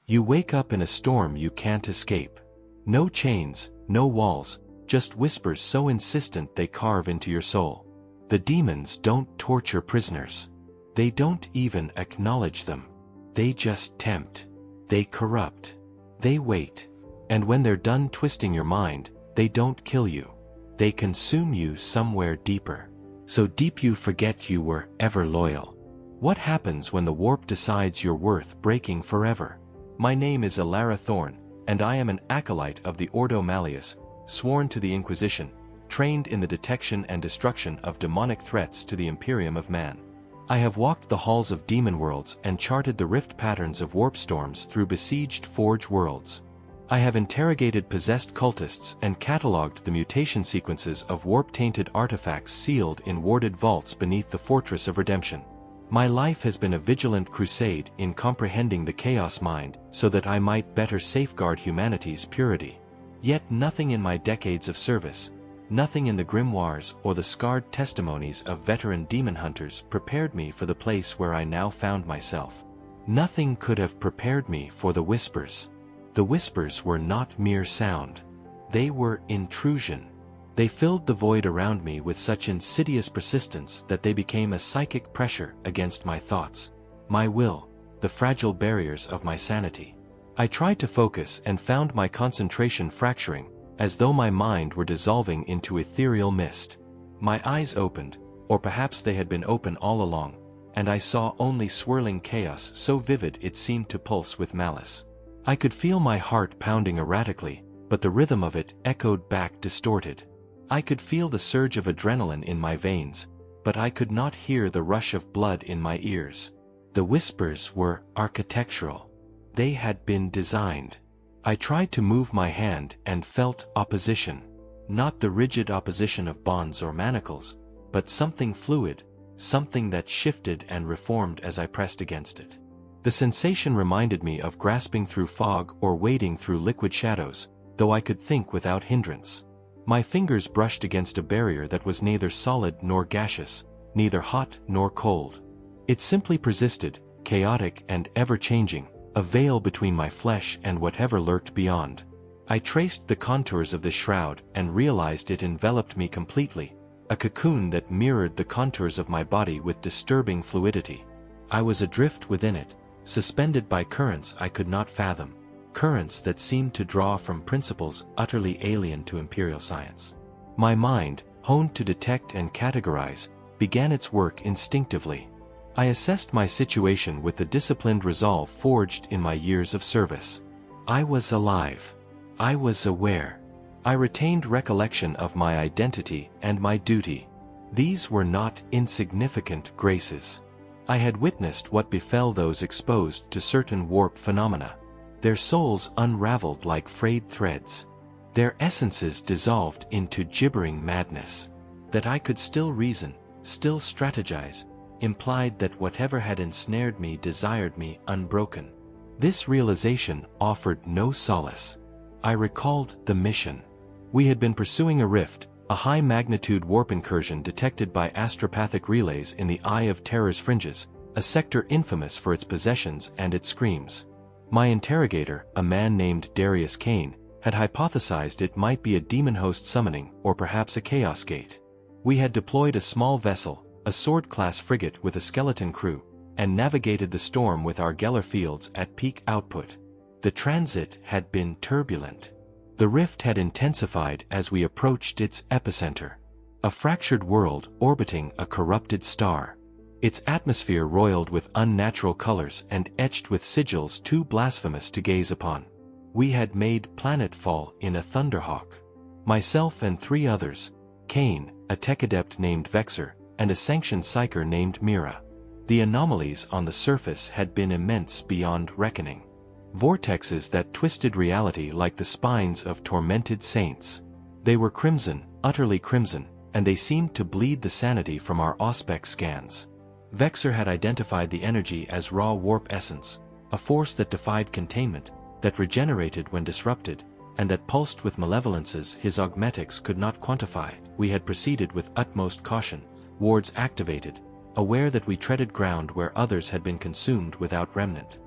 You wake up in a storm you can't escape. No chains, no walls, just whispers so insistent they carve into your soul. The demons don't torture prisoners. They don't even acknowledge them. They just tempt. They corrupt. They wait. And when they're done twisting your mind, they don't kill you. They consume you somewhere deeper. So deep you forget you were ever loyal. What happens when the warp decides you're worth breaking forever? My name is Alara Thorn, and I am an acolyte of the Ordo Malleus, sworn to the Inquisition, trained in the detection and destruction of demonic threats to the Imperium of Man. I have walked the halls of demon worlds and charted the rift patterns of warp storms through besieged forge worlds. I have interrogated possessed cultists and catalogued the mutation sequences of warp-tainted artifacts sealed in warded vaults beneath the Fortress of Redemption. My life has been a vigilant crusade in comprehending the chaos mind so that I might better safeguard humanity's purity. Yet nothing in my decades of service, nothing in the grimoires or the scarred testimonies of veteran demon hunters prepared me for the place where I now found myself. Nothing could have prepared me for the whispers. The whispers were not mere sound. They were intrusion. They filled the void around me with such insidious persistence that they became a psychic pressure against my thoughts, my will, the fragile barriers of my sanity. I tried to focus and found my concentration fracturing, as though my mind were dissolving into ethereal mist. My eyes opened, or perhaps they had been open all along, and I saw only swirling chaos so vivid it seemed to pulse with malice. I could feel my heart pounding erratically, but the rhythm of it echoed back distorted. I could feel the surge of adrenaline in my veins, but I could not hear the rush of blood in my ears. The whispers were architectural. They had been designed. I tried to move my hand and felt opposition. Not the rigid opposition of bonds or manacles, but something fluid, something that shifted and reformed as I pressed against it. The sensation reminded me of grasping through fog or wading through liquid shadows, though I could think without hindrance. My fingers brushed against a barrier that was neither solid nor gaseous, neither hot nor cold. It simply persisted, chaotic and ever-changing, a veil between my flesh and whatever lurked beyond. I traced the contours of the shroud and realized it enveloped me completely, a cocoon that mirrored the contours of my body with disturbing fluidity. I was adrift within it, suspended by currents I could not fathom, currents that seemed to draw from principles utterly alien to imperial science. My mind, honed to detect and categorize, began its work instinctively. I assessed my situation with the disciplined resolve forged in my years of service. I was alive. I was aware. I retained recollection of my identity and my duty. These were not insignificant graces. I had witnessed what befell those exposed to certain warp phenomena. Their souls unraveled like frayed threads. Their essences dissolved into gibbering madness. That I could still reason, still strategize, implied that whatever had ensnared me desired me unbroken. This realization offered no solace. I recalled the mission. We had been pursuing a rift, a high-magnitude warp incursion detected by astropathic relays in the Eye of Terror's fringes, a sector infamous for its possessions and its screams. My interrogator, a man named Darius Kane, had hypothesized it might be a demon host summoning or perhaps a chaos gate. We had deployed a small vessel, a sword-class frigate with a skeleton crew, and navigated the storm with our Geller fields at peak output. The transit had been turbulent. The rift had intensified as we approached its epicenter. A fractured world orbiting a corrupted star. Its atmosphere roiled with unnatural colors and etched with sigils too blasphemous to gaze upon. We had made planetfall in a thunderhawk. Myself and 3 others, Kane, a tech adept named Vexer, and a sanctioned psyker named Mira. The anomalies on the surface had been immense beyond reckoning. Vortexes that twisted reality like the spines of tormented saints. They were crimson, utterly crimson, and they seemed to bleed the sanity from our auspex scans. Vexer had identified the energy as raw warp essence, a force that defied containment, that regenerated when disrupted, and that pulsed with malevolences his augmetics could not quantify. We had proceeded with utmost caution, wards activated, aware that we treaded ground where others had been consumed without remnant.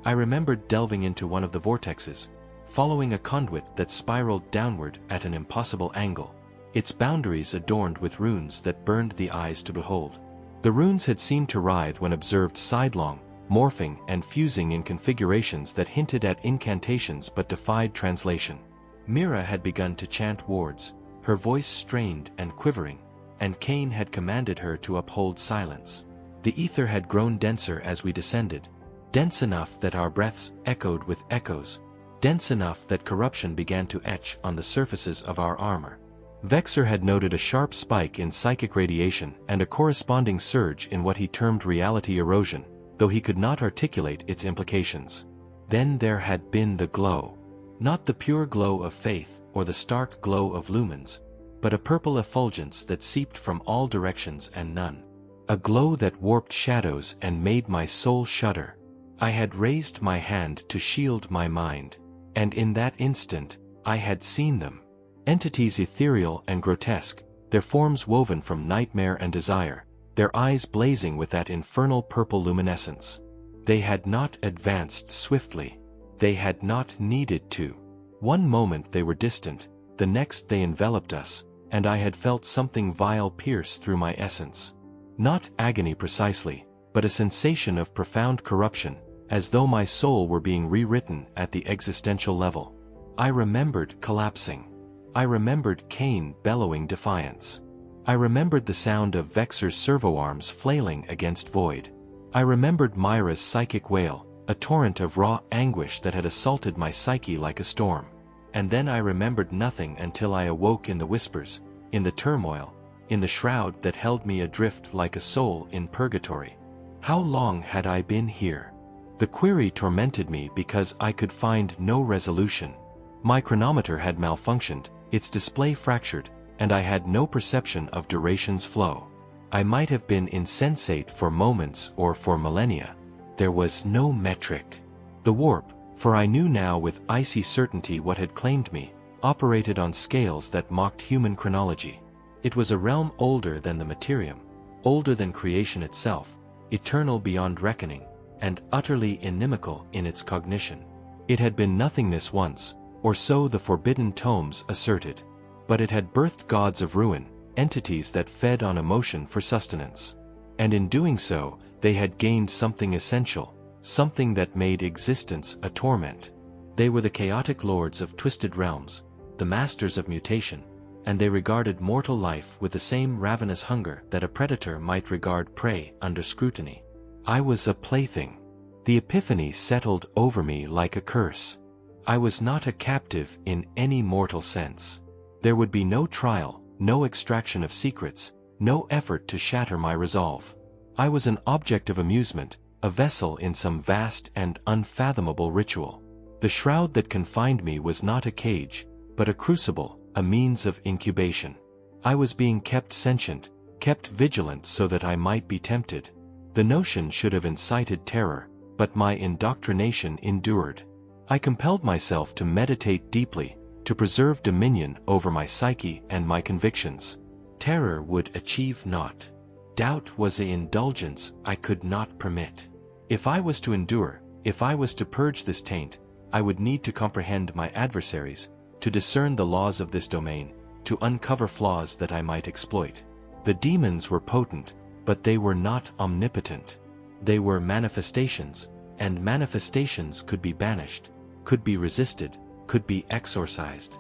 I remembered delving into one of the vortexes, following a conduit that spiraled downward at an impossible angle, its boundaries adorned with runes that burned the eyes to behold. The runes had seemed to writhe when observed sidelong, morphing and fusing in configurations that hinted at incantations but defied translation. Mira had begun to chant wards, her voice strained and quivering, and Cain had commanded her to uphold silence. The ether had grown denser as we descended, dense enough that our breaths echoed with echoes, dense enough that corruption began to etch on the surfaces of our armor. Vexer had noted a sharp spike in psychic radiation and a corresponding surge in what he termed reality erosion, though he could not articulate its implications. Then there had been the glow. Not the pure glow of faith or the stark glow of lumens, but a purple effulgence that seeped from all directions and none. A glow that warped shadows and made my soul shudder. I had raised my hand to shield my mind, and in that instant, I had seen them. Entities ethereal and grotesque, their forms woven from nightmare and desire, their eyes blazing with that infernal purple luminescence. They had not advanced swiftly. They had not needed to. One moment they were distant, the next they enveloped us, and I had felt something vile pierce through my essence. Not agony precisely, but a sensation of profound corruption, as though my soul were being rewritten at the existential level. I remembered collapsing. I remembered Cain bellowing defiance. I remembered the sound of Vexer's servo-arms flailing against void. I remembered Myra's psychic wail, a torrent of raw anguish that had assaulted my psyche like a storm. And then I remembered nothing until I awoke in the whispers, in the turmoil, in the shroud that held me adrift like a soul in purgatory. How long had I been here? The query tormented me because I could find no resolution. My chronometer had malfunctioned, its display fractured, and I had no perception of duration's flow. I might have been insensate for moments or for millennia. There was no metric. The warp, for I knew now with icy certainty what had claimed me, operated on scales that mocked human chronology. It was a realm older than the Materium, older than creation itself, eternal beyond reckoning, and utterly inimical in its cognition. It had been nothingness once, or so the forbidden tomes asserted. But it had birthed gods of ruin, entities that fed on emotion for sustenance. And in doing so, they had gained something essential, something that made existence a torment. They were the chaotic lords of twisted realms, the masters of mutation, and they regarded mortal life with the same ravenous hunger that a predator might regard prey under scrutiny. I was a plaything. The epiphany settled over me like a curse. I was not a captive in any mortal sense. There would be no trial, no extraction of secrets, no effort to shatter my resolve. I was an object of amusement, a vessel in some vast and unfathomable ritual. The shroud that confined me was not a cage, but a crucible, a means of incubation. I was being kept sentient, kept vigilant so that I might be tempted. The notion should have incited terror, but my indoctrination endured. I compelled myself to meditate deeply, to preserve dominion over my psyche and my convictions. Terror would achieve naught. Doubt was the indulgence I could not permit. If I was to endure, if I was to purge this taint, I would need to comprehend my adversaries, to discern the laws of this domain, to uncover flaws that I might exploit. The demons were potent, but they were not omnipotent. They were manifestations, and manifestations could be banished, could be resisted, could be exorcised.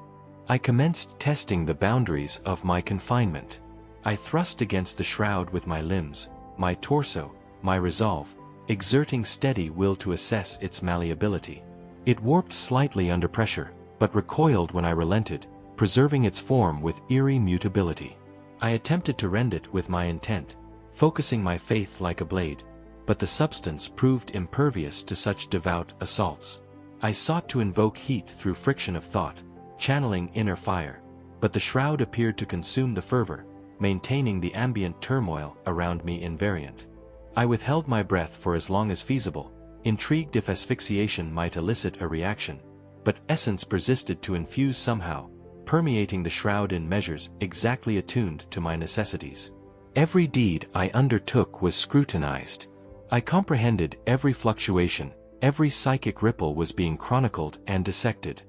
I commenced testing the boundaries of my confinement. I thrust against the shroud with my limbs, my torso, my resolve, exerting steady will to assess its malleability. It warped slightly under pressure, but recoiled when I relented, preserving its form with eerie mutability. I attempted to rend it with my intent, focusing my faith like a blade, but the substance proved impervious to such devout assaults. I sought to invoke heat through friction of thought, channeling inner fire, but the shroud appeared to consume the fervor, maintaining the ambient turmoil around me invariant. I withheld my breath for as long as feasible, intrigued if asphyxiation might elicit a reaction, but essence persisted to infuse somehow, permeating the shroud in measures exactly attuned to my necessities. Every deed I undertook was scrutinized. I comprehended every fluctuation, Every psychic ripple was being chronicled and dissected.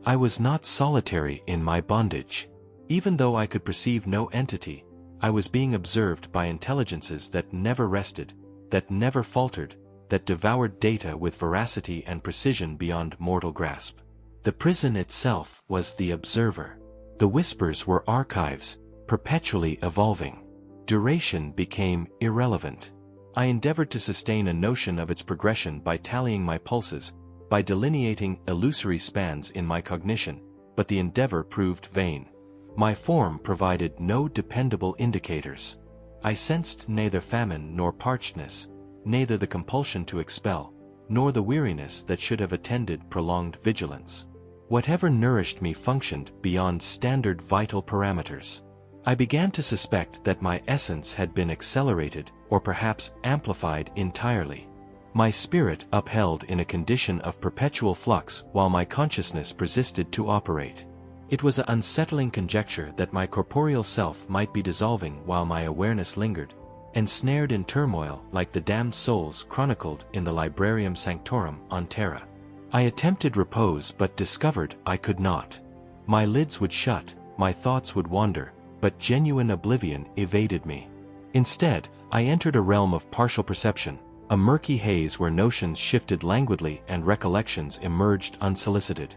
I was not solitary in my bondage. Even though I could perceive no entity, I was being observed by intelligences that never rested, that never faltered, that devoured data with veracity and precision beyond mortal grasp. The prison itself was the observer. The whispers were archives, perpetually evolving. Duration became irrelevant. I endeavored to sustain a notion of its progression by tallying my pulses, by delineating illusory spans in my cognition, but the endeavor proved vain. My form provided no dependable indicators. I sensed neither famine nor parchedness, neither the compulsion to expel, nor the weariness that should have attended prolonged vigilance. Whatever nourished me functioned beyond standard vital parameters. I began to suspect that my essence had been accelerated, or perhaps amplified entirely. My spirit upheld in a condition of perpetual flux while my consciousness persisted to operate. It was an unsettling conjecture that my corporeal self might be dissolving while my awareness lingered, ensnared in turmoil like the damned souls chronicled in the Librarium Sanctorum on Terra. I attempted repose but discovered I could not. My lids would shut, my thoughts would wander, but genuine oblivion evaded me. Instead, I entered a realm of partial perception, a murky haze where notions shifted languidly and recollections emerged unsolicited.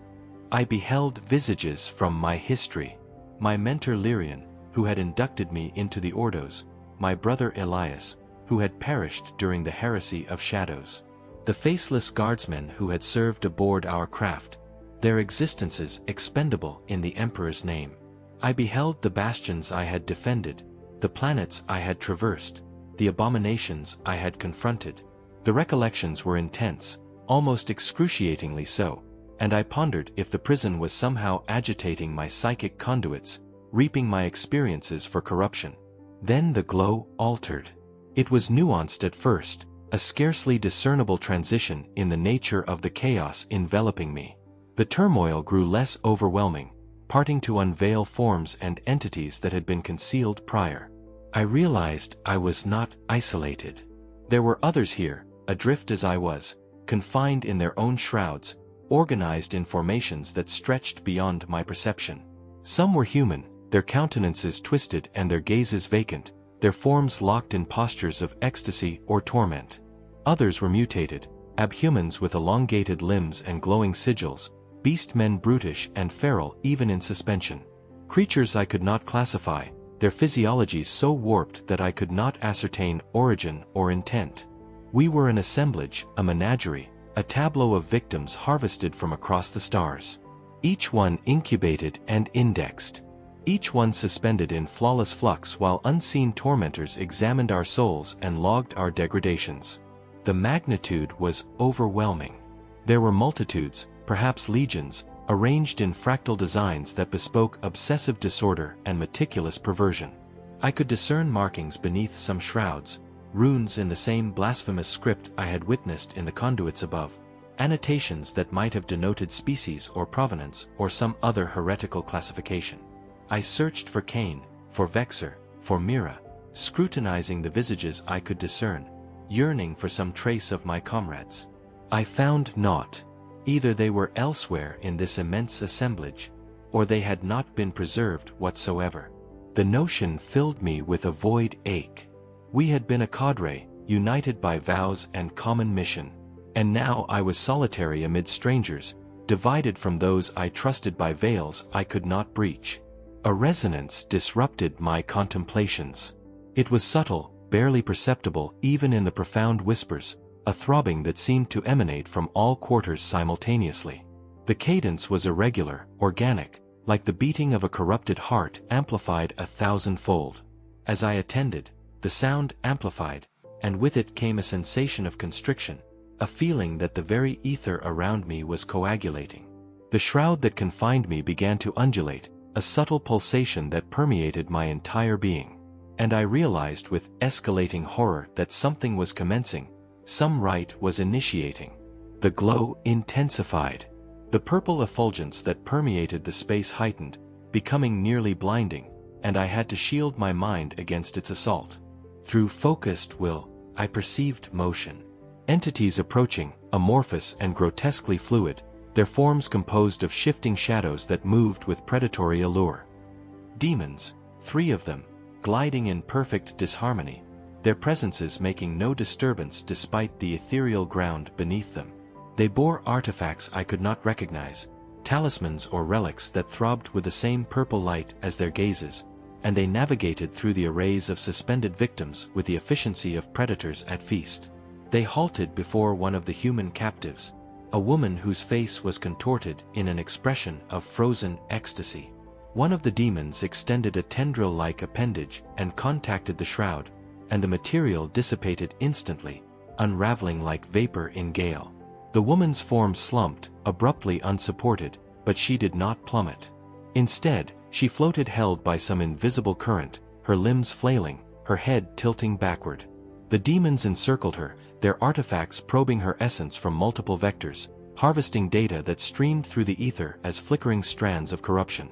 I beheld visages from my history. My mentor Lyrian, who had inducted me into the Ordos, my brother Elias, who had perished during the heresy of shadows. The faceless guardsmen who had served aboard our craft, their existences expendable in the Emperor's name. I beheld the bastions I had defended, the planets I had traversed, the abominations I had confronted. The recollections were intense, almost excruciatingly so, and I pondered if the prison was somehow agitating my psychic conduits, reaping my experiences for corruption. Then the glow altered. It was nuanced at first, a scarcely discernible transition in the nature of the chaos enveloping me. The turmoil grew less overwhelming, parting to unveil forms and entities that had been concealed prior. I realized I was not isolated. There were others here, adrift as I was, confined in their own shrouds, organized in formations that stretched beyond my perception. Some were human, their countenances twisted and their gazes vacant, their forms locked in postures of ecstasy or torment. Others were mutated, abhumans with elongated limbs and glowing sigils, beast-men brutish and feral even in suspension. Creatures I could not classify, their physiologies so warped that I could not ascertain origin or intent. We were an assemblage, a menagerie, a tableau of victims harvested from across the stars. Each one incubated and indexed. Each one suspended in flawless flux while unseen tormentors examined our souls and logged our degradations. The magnitude was overwhelming. There were multitudes, perhaps legions, arranged in fractal designs that bespoke obsessive disorder and meticulous perversion. I could discern markings beneath some shrouds, runes in the same blasphemous script I had witnessed in the conduits above, annotations that might have denoted species or provenance or some other heretical classification. I searched for Cain, for Vexer, for Mira, scrutinizing the visages I could discern, yearning for some trace of my comrades. I found naught. Either they were elsewhere in this immense assemblage, or they had not been preserved whatsoever. The notion filled me with a void ache. We had been a cadre, united by vows and common mission. And now I was solitary amid strangers, divided from those I trusted by veils I could not breach. A resonance disrupted my contemplations. It was subtle, barely perceptible even in the profound whispers, a throbbing that seemed to emanate from all quarters simultaneously. The cadence was irregular, organic, like the beating of a corrupted heart amplified 1,000-fold. As I attended, the sound amplified, and with it came a sensation of constriction, a feeling that the very ether around me was coagulating. The shroud that confined me began to undulate, a subtle pulsation that permeated my entire being. And I realized with escalating horror that something was commencing, some rite was initiating. The glow intensified. The purple effulgence that permeated the space heightened, becoming nearly blinding, and I had to shield my mind against its assault. Through focused will, I perceived motion. Entities approaching, amorphous and grotesquely fluid, their forms composed of shifting shadows that moved with predatory allure. Demons, 3 of them, gliding in perfect disharmony, their presences making no disturbance despite the ethereal ground beneath them. They bore artifacts I could not recognize, talismans or relics that throbbed with the same purple light as their gazes, and they navigated through the arrays of suspended victims with the efficiency of predators at feast. They halted before one of the human captives, a woman whose face was contorted in an expression of frozen ecstasy. One of the demons extended a tendril-like appendage and contacted the shroud, and the material dissipated instantly, unraveling like vapor in gale. The woman's form slumped, abruptly unsupported, but she did not plummet. Instead, she floated held by some invisible current, her limbs flailing, her head tilting backward. The demons encircled her, their artifacts probing her essence from multiple vectors, harvesting data that streamed through the ether as flickering strands of corruption.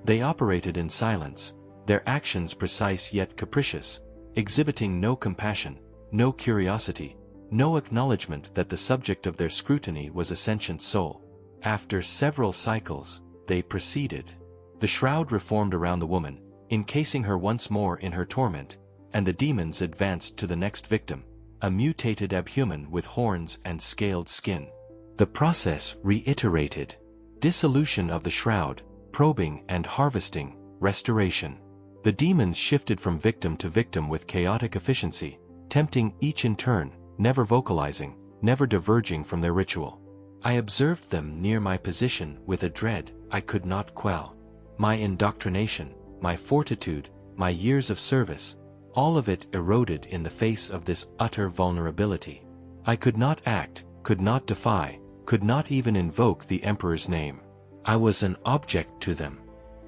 They operated in silence, their actions precise yet capricious, exhibiting no compassion, no curiosity, no acknowledgement that the subject of their scrutiny was a sentient soul. After several cycles, they proceeded. The shroud reformed around the woman, encasing her once more in her torment, and the demons advanced to the next victim, a mutated abhuman with horns and scaled skin. The process reiterated. Dissolution of the shroud, probing and harvesting, restoration. The demons shifted from victim to victim with chaotic efficiency, tempting each in turn, never vocalizing, never diverging from their ritual. I observed them near my position with a dread I could not quell. My indoctrination, my fortitude, my years of service, all of it eroded in the face of this utter vulnerability. I could not act, could not defy, could not even invoke the Emperor's name. I was an object to them,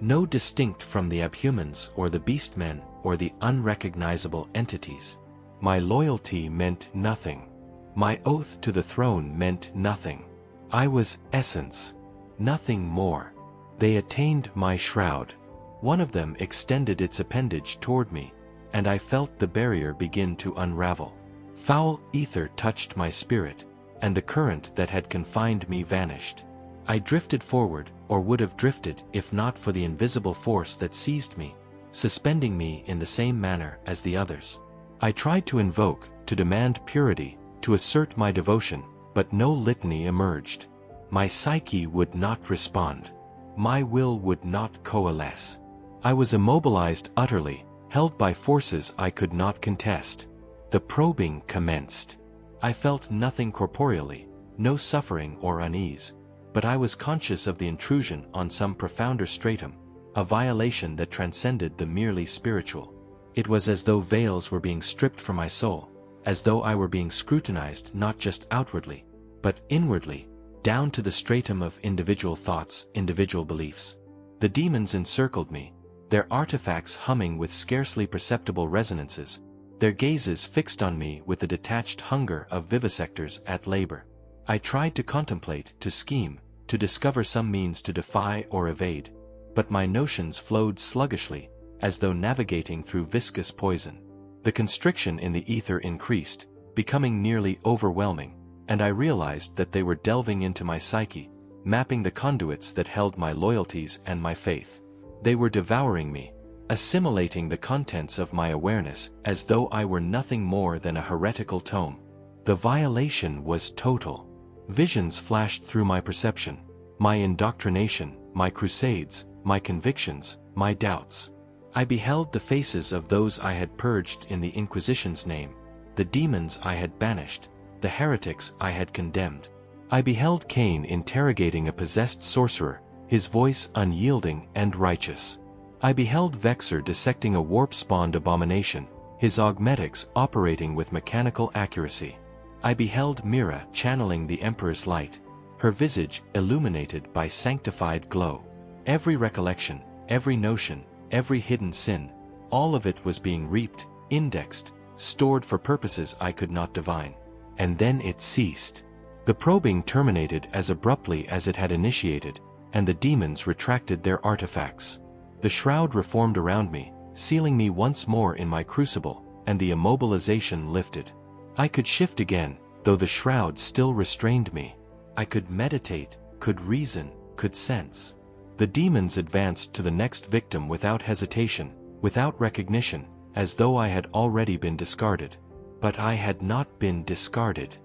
no distinct from the abhumans or the beastmen or the unrecognizable entities. My loyalty meant nothing. My oath to the throne meant nothing. I was essence, nothing more. They attained my shroud. One of them extended its appendage toward me, and I felt the barrier begin to unravel. Foul ether touched my spirit, and the current that had confined me vanished. I drifted forward, or would have drifted if not for the invisible force that seized me, suspending me in the same manner as the others. I tried to invoke, to demand purity, to assert my devotion, but no litany emerged. My psyche would not respond. My will would not coalesce. I was immobilized utterly, held by forces I could not contest. The probing commenced. I felt nothing corporeally, no suffering or unease, but I was conscious of the intrusion on some profounder stratum, a violation that transcended the merely spiritual. It was as though veils were being stripped from my soul, as though I were being scrutinized not just outwardly, but inwardly, down to the stratum of individual thoughts, individual beliefs. The demons encircled me, their artifacts humming with scarcely perceptible resonances, their gazes fixed on me with the detached hunger of vivisectors at labor. I tried to contemplate, to scheme, to discover some means to defy or evade, but my notions flowed sluggishly, as though navigating through viscous poison. The constriction in the ether increased, becoming nearly overwhelming, and I realized that they were delving into my psyche, mapping the conduits that held my loyalties and my faith. They were devouring me, assimilating the contents of my awareness as though I were nothing more than a heretical tome. The violation was total. Visions flashed through my perception, my indoctrination, my crusades, my convictions, my doubts. I beheld the faces of those I had purged in the Inquisition's name, the demons I had banished, the heretics I had condemned. I beheld Cain interrogating a possessed sorcerer, his voice unyielding and righteous. I beheld Vexer dissecting a warp-spawned abomination, his augmetics operating with mechanical accuracy. I beheld Mira channeling the Emperor's light, her visage illuminated by sanctified glow. Every recollection, every notion, every hidden sin, all of it was being reaped, indexed, stored for purposes I could not divine. And then it ceased. The probing terminated as abruptly as it had initiated, and the demons retracted their artifacts. The shroud reformed around me, sealing me once more in my crucible, and the immobilization lifted. I could shift again, though the shroud still restrained me. I could meditate, could reason, could sense. The demons advanced to the next victim without hesitation, without recognition, as though I had already been discarded. But I had not been discarded.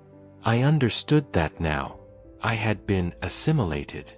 I understood that now. I had been assimilated.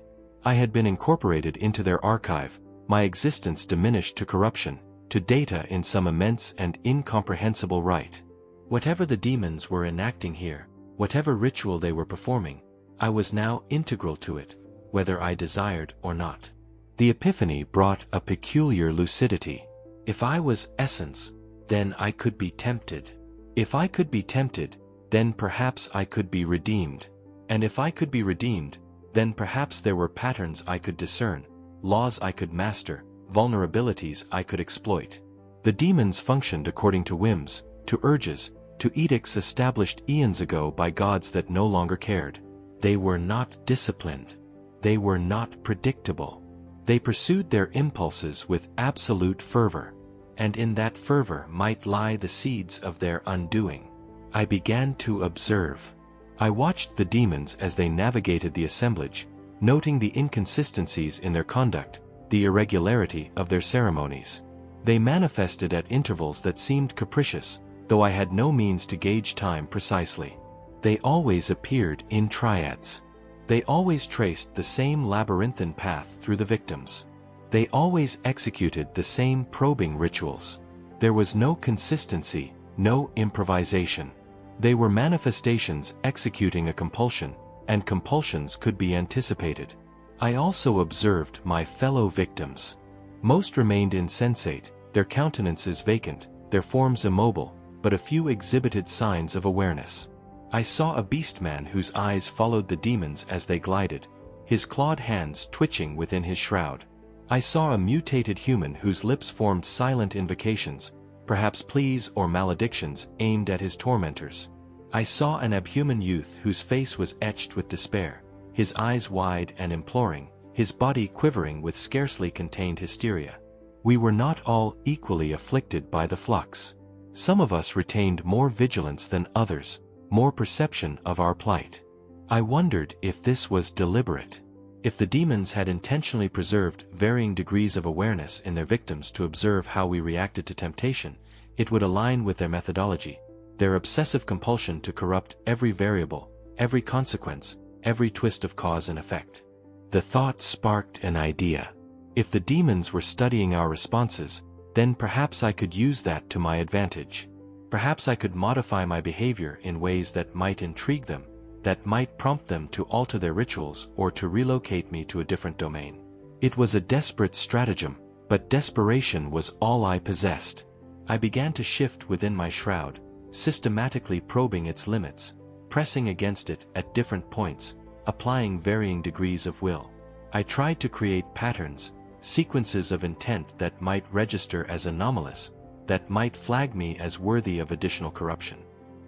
I had been incorporated into their archive, my existence diminished to corruption, to data in some immense and incomprehensible rite. Whatever the demons were enacting here, whatever ritual they were performing, I was now integral to it, whether I desired or not. The epiphany brought a peculiar lucidity. If I was essence, then I could be tempted. If I could be tempted, then perhaps I could be redeemed. And if I could be redeemed, then perhaps there were patterns I could discern, laws I could master, vulnerabilities I could exploit. The demons functioned according to whims, to urges, to edicts established eons ago by gods that no longer cared. They were not disciplined. They were not predictable. They pursued their impulses with absolute fervor. And in that fervor might lie the seeds of their undoing. I began to observe. I watched the demons as they navigated the assemblage, noting the inconsistencies in their conduct, the irregularity of their ceremonies. They manifested at intervals that seemed capricious, though I had no means to gauge time precisely. They always appeared in triads. They always traced the same labyrinthine path through the victims. They always executed the same probing rituals. There was no consistency, no improvisation. They were manifestations executing a compulsion, and compulsions could be anticipated. I also observed my fellow victims. Most remained insensate, their countenances vacant, their forms immobile, but a few exhibited signs of awareness. I saw a beastman whose eyes followed the demons as they glided, his clawed hands twitching within his shroud. I saw a mutated human whose lips formed silent invocations, perhaps pleas or maledictions aimed at his tormentors. I saw an abhuman youth whose face was etched with despair, his eyes wide and imploring, his body quivering with scarcely contained hysteria. We were not all equally afflicted by the flux. Some of us retained more vigilance than others, more perception of our plight. I wondered if this was deliberate. If the demons had intentionally preserved varying degrees of awareness in their victims to observe how we reacted to temptation, it would align with their methodology, their obsessive compulsion to corrupt every variable, every consequence, every twist of cause and effect. The thought sparked an idea. If the demons were studying our responses, then perhaps I could use that to my advantage. Perhaps I could modify my behavior in ways that might intrigue them, that might prompt them to alter their rituals or to relocate me to a different domain. It was a desperate stratagem, but desperation was all I possessed. I began to shift within my shroud, systematically probing its limits, pressing against it at different points, applying varying degrees of will. I tried to create patterns, sequences of intent that might register as anomalous, that might flag me as worthy of additional corruption.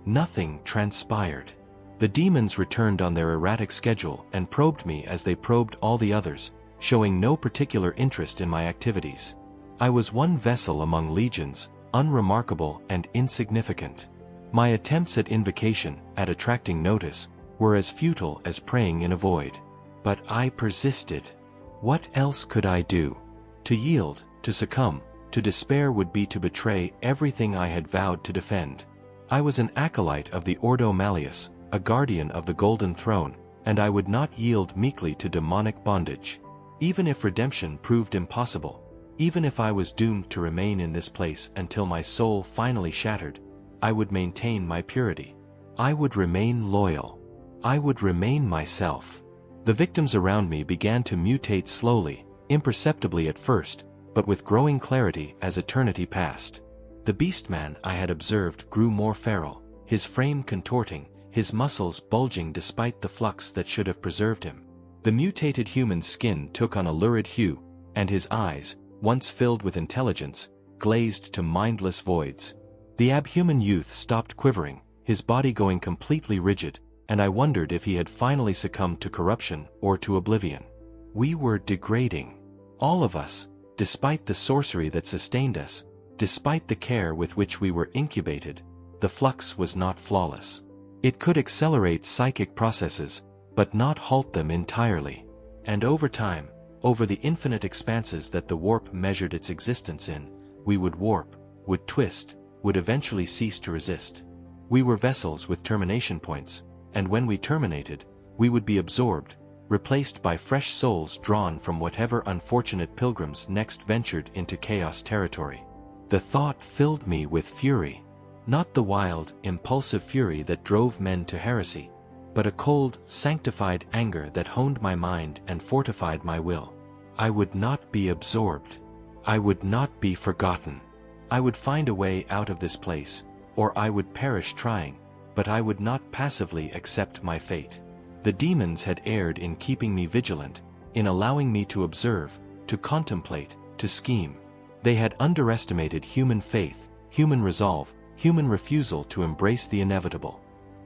Nothing transpired. The demons returned on their erratic schedule and probed me as they probed all the others, showing no particular interest in my activities. I was one vessel among legions, unremarkable and insignificant. My attempts at invocation, at attracting notice, were as futile as praying in a void. But I persisted. What else could I do? To yield, to succumb, to despair would be to betray everything I had vowed to defend. I was an acolyte of the Ordo Malleus, a guardian of the Golden Throne, and I would not yield meekly to demonic bondage. Even if redemption proved impossible, even if I was doomed to remain in this place until my soul finally shattered, I would maintain my purity. I would remain loyal. I would remain myself. The victims around me began to mutate slowly, imperceptibly at first, but with growing clarity as eternity passed. The beastman I had observed grew more feral, his frame contorting, his muscles bulging despite the flux that should have preserved him. The mutated human skin took on a lurid hue, and his eyes, once filled with intelligence, glazed to mindless voids. The abhuman youth stopped quivering, his body going completely rigid, and I wondered if he had finally succumbed to corruption or to oblivion. We were degrading. All of us, despite the sorcery that sustained us, despite the care with which we were incubated, the flux was not flawless. It could accelerate psychic processes, but not halt them entirely. And over time, over the infinite expanses that the warp measured its existence in, we would warp, would twist, would eventually cease to resist. We were vessels with termination points, and when we terminated, we would be absorbed, replaced by fresh souls drawn from whatever unfortunate pilgrims next ventured into chaos territory. The thought filled me with fury. Not the wild, impulsive fury that drove men to heresy, but a cold, sanctified anger that honed my mind and fortified my will. I would not be absorbed. I would not be forgotten. I would find a way out of this place, or I would perish trying, but I would not passively accept my fate. The demons had erred in keeping me vigilant, in allowing me to observe, to contemplate, to scheme. They had underestimated human faith, human resolve, human refusal to embrace the inevitable.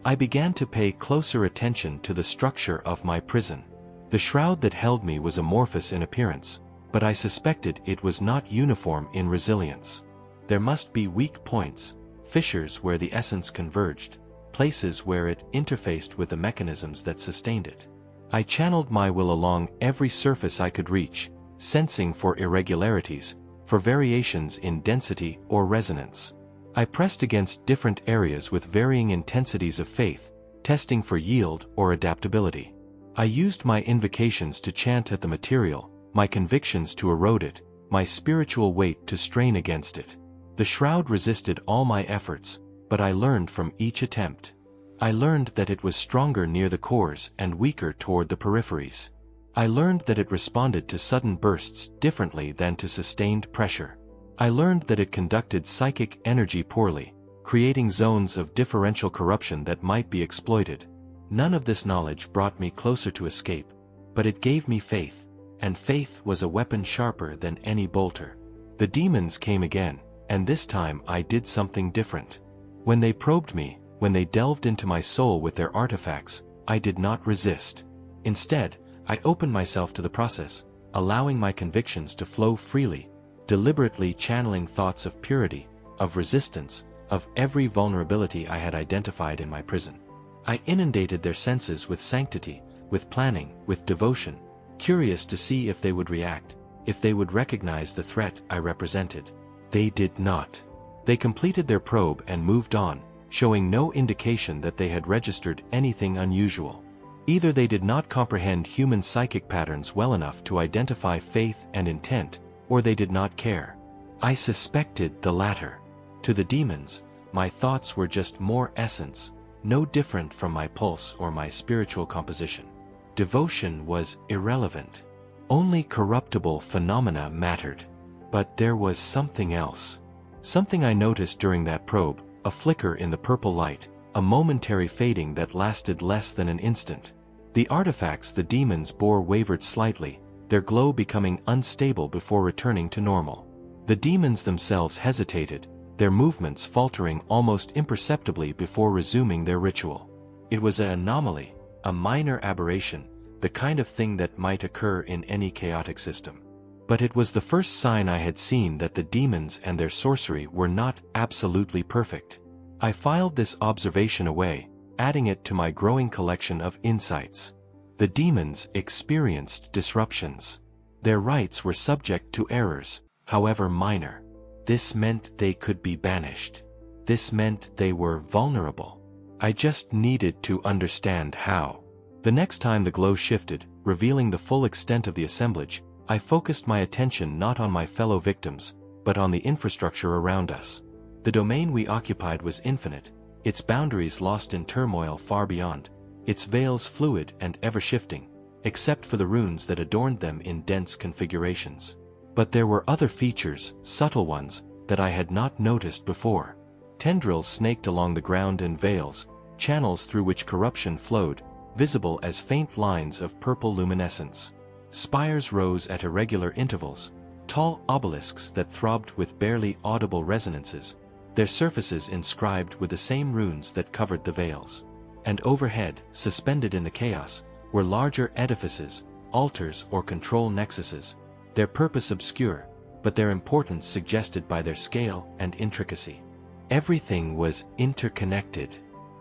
I began to pay closer attention to the structure of my prison. The shroud that held me was amorphous in appearance, but I suspected it was not uniform in resilience. There must be weak points, fissures where the essence converged, places where it interfaced with the mechanisms that sustained it. I channeled my will along every surface I could reach, sensing for irregularities, for variations in density or resonance. I pressed against different areas with varying intensities of faith, testing for yield or adaptability. I used my invocations to chant at the material, my convictions to erode it, my spiritual weight to strain against it. The shroud resisted all my efforts, but I learned from each attempt. I learned that it was stronger near the cores and weaker toward the peripheries. I learned that it responded to sudden bursts differently than to sustained pressure. I learned that it conducted psychic energy poorly, creating zones of differential corruption that might be exploited. None of this knowledge brought me closer to escape, but it gave me faith, and faith was a weapon sharper than any bolter. The demons came again, and this time I did something different. When they probed me, when they delved into my soul with their artifacts, I did not resist. Instead, I opened myself to the process, allowing my convictions to flow freely, deliberately channeling thoughts of purity, of resistance, of every vulnerability I had identified in my prison. I inundated their senses with sanctity, with planning, with devotion, curious to see if they would react, if they would recognize the threat I represented. They did not. They completed their probe and moved on, showing no indication that they had registered anything unusual. Either they did not comprehend human psychic patterns well enough to identify faith and intent, or they did not care. I suspected the latter. To the demons, my thoughts were just more essence, no different from my pulse or my spiritual composition. Devotion was irrelevant. Only corruptible phenomena mattered. But there was something else. Something I noticed during that probe, a flicker in the purple light, a momentary fading that lasted less than an instant. The artifacts the demons bore wavered slightly, their glow becoming unstable before returning to normal. The demons themselves hesitated, their movements faltering almost imperceptibly before resuming their ritual. It was an anomaly, a minor aberration, the kind of thing that might occur in any chaotic system. But it was the first sign I had seen that the demons and their sorcery were not absolutely perfect. I filed this observation away, adding it to my growing collection of insights. The demons experienced disruptions. Their rites were subject to errors, however minor. This meant they could be banished. This meant they were vulnerable. I just needed to understand how. The next time the glow shifted, revealing the full extent of the assemblage, I focused my attention not on my fellow victims, but on the infrastructure around us. The domain we occupied was infinite, its boundaries lost in turmoil far beyond, its veils fluid and ever-shifting, except for the runes that adorned them in dense configurations. But there were other features, subtle ones, that I had not noticed before. Tendrils snaked along the ground and veils, channels through which corruption flowed, visible as faint lines of purple luminescence. Spires rose at irregular intervals, tall obelisks that throbbed with barely audible resonances, their surfaces inscribed with the same runes that covered the veils. And overhead, suspended in the chaos, were larger edifices, altars or control nexuses, their purpose obscure, but their importance suggested by their scale and intricacy. Everything was interconnected.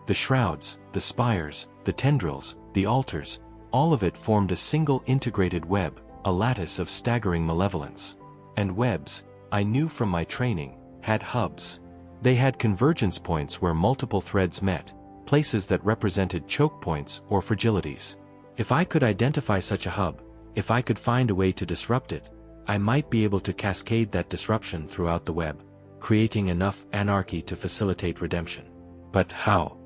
The shrouds, the spires, the tendrils, the altars, all of it formed a single integrated web, a lattice of staggering malevolence. And webs, I knew from my training, had hubs. They had convergence points where multiple threads met, places that represented choke points or fragilities. If I could identify such a hub, if I could find a way to disrupt it, I might be able to cascade that disruption throughout the web, creating enough anarchy to facilitate redemption. But how?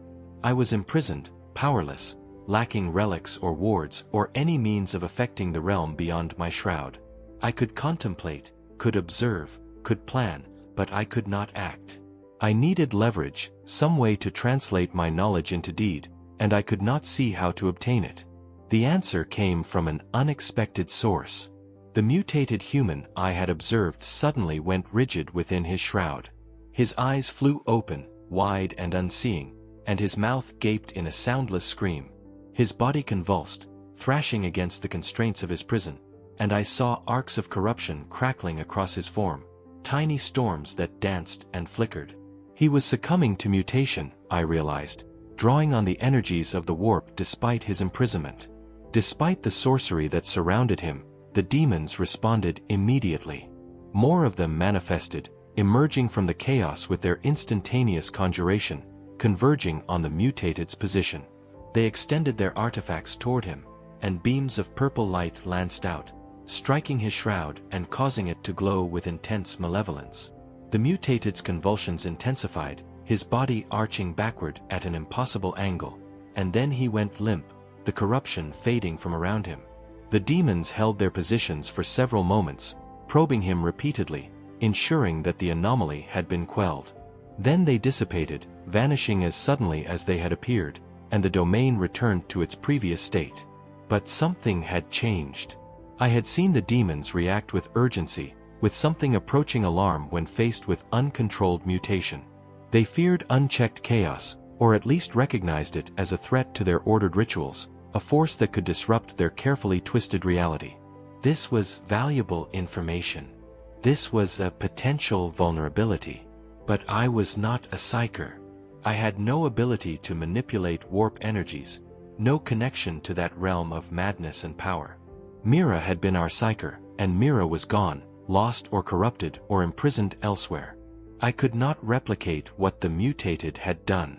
I was imprisoned, powerless, lacking relics or wards or any means of affecting the realm beyond my shroud. I could contemplate, could observe, could plan, but I could not act. I needed leverage, some way to translate my knowledge into deed, and I could not see how to obtain it. The answer came from an unexpected source. The mutated human I had observed suddenly went rigid within his shroud. His eyes flew open, wide and unseeing, and his mouth gaped in a soundless scream. His body convulsed, thrashing against the constraints of his prison, and I saw arcs of corruption crackling across his form, tiny storms that danced and flickered. He was succumbing to mutation, I realized, drawing on the energies of the warp despite his imprisonment. Despite the sorcery that surrounded him, the demons responded immediately. More of them manifested, emerging from the chaos with their instantaneous conjuration, converging on the mutated's position. They extended their artifacts toward him, and beams of purple light lanced out, striking his shroud and causing it to glow with intense malevolence. The mutated's convulsions intensified, his body arching backward at an impossible angle, and then he went limp, the corruption fading from around him. The demons held their positions for several moments, probing him repeatedly, ensuring that the anomaly had been quelled. Then they dissipated, vanishing as suddenly as they had appeared, and the domain returned to its previous state. But something had changed. I had seen the demons react with urgency, with something approaching alarm when faced with uncontrolled mutation. They feared unchecked chaos, or at least recognized it as a threat to their ordered rituals, a force that could disrupt their carefully twisted reality. This was valuable information. This was a potential vulnerability. But I was not a psyker. I had no ability to manipulate warp energies, no connection to that realm of madness and power. Mira had been our psyker, and Mira was gone, lost or corrupted or imprisoned elsewhere. I could not replicate what the mutated had done.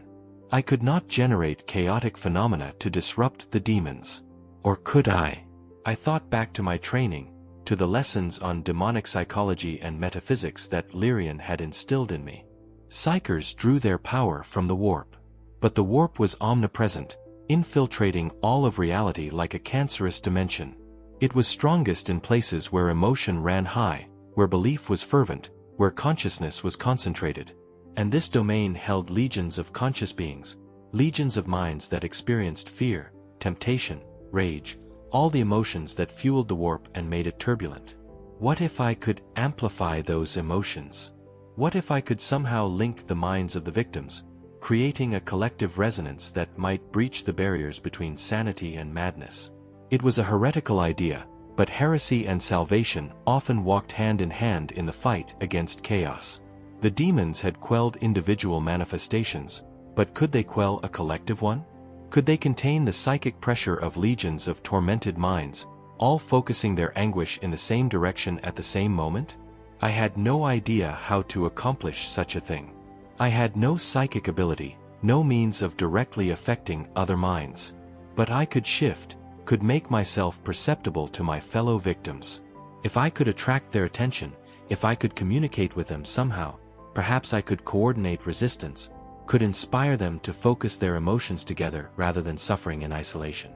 I could not generate chaotic phenomena to disrupt the demons. Or could I? I thought back to my training, to the lessons on demonic psychology and metaphysics that Lyrian had instilled in me. Psychers drew their power from the warp. But the warp was omnipresent, infiltrating all of reality like a cancerous dimension. It was strongest in places where emotion ran high, where belief was fervent, where consciousness was concentrated. And this domain held legions of conscious beings, legions of minds that experienced fear, temptation, rage, all the emotions that fueled the warp and made it turbulent. What if I could amplify those emotions? What if I could somehow link the minds of the victims, creating a collective resonance that might breach the barriers between sanity and madness? It was a heretical idea, but heresy and salvation often walked hand in hand in the fight against chaos. The demons had quelled individual manifestations, but could they quell a collective one? Could they contain the psychic pressure of legions of tormented minds, all focusing their anguish in the same direction at the same moment? I had no idea how to accomplish such a thing. I had no psychic ability, no means of directly affecting other minds. But I could shift, could make myself perceptible to my fellow victims. If I could attract their attention, if I could communicate with them somehow, perhaps I could coordinate resistance, could inspire them to focus their emotions together rather than suffering in isolation.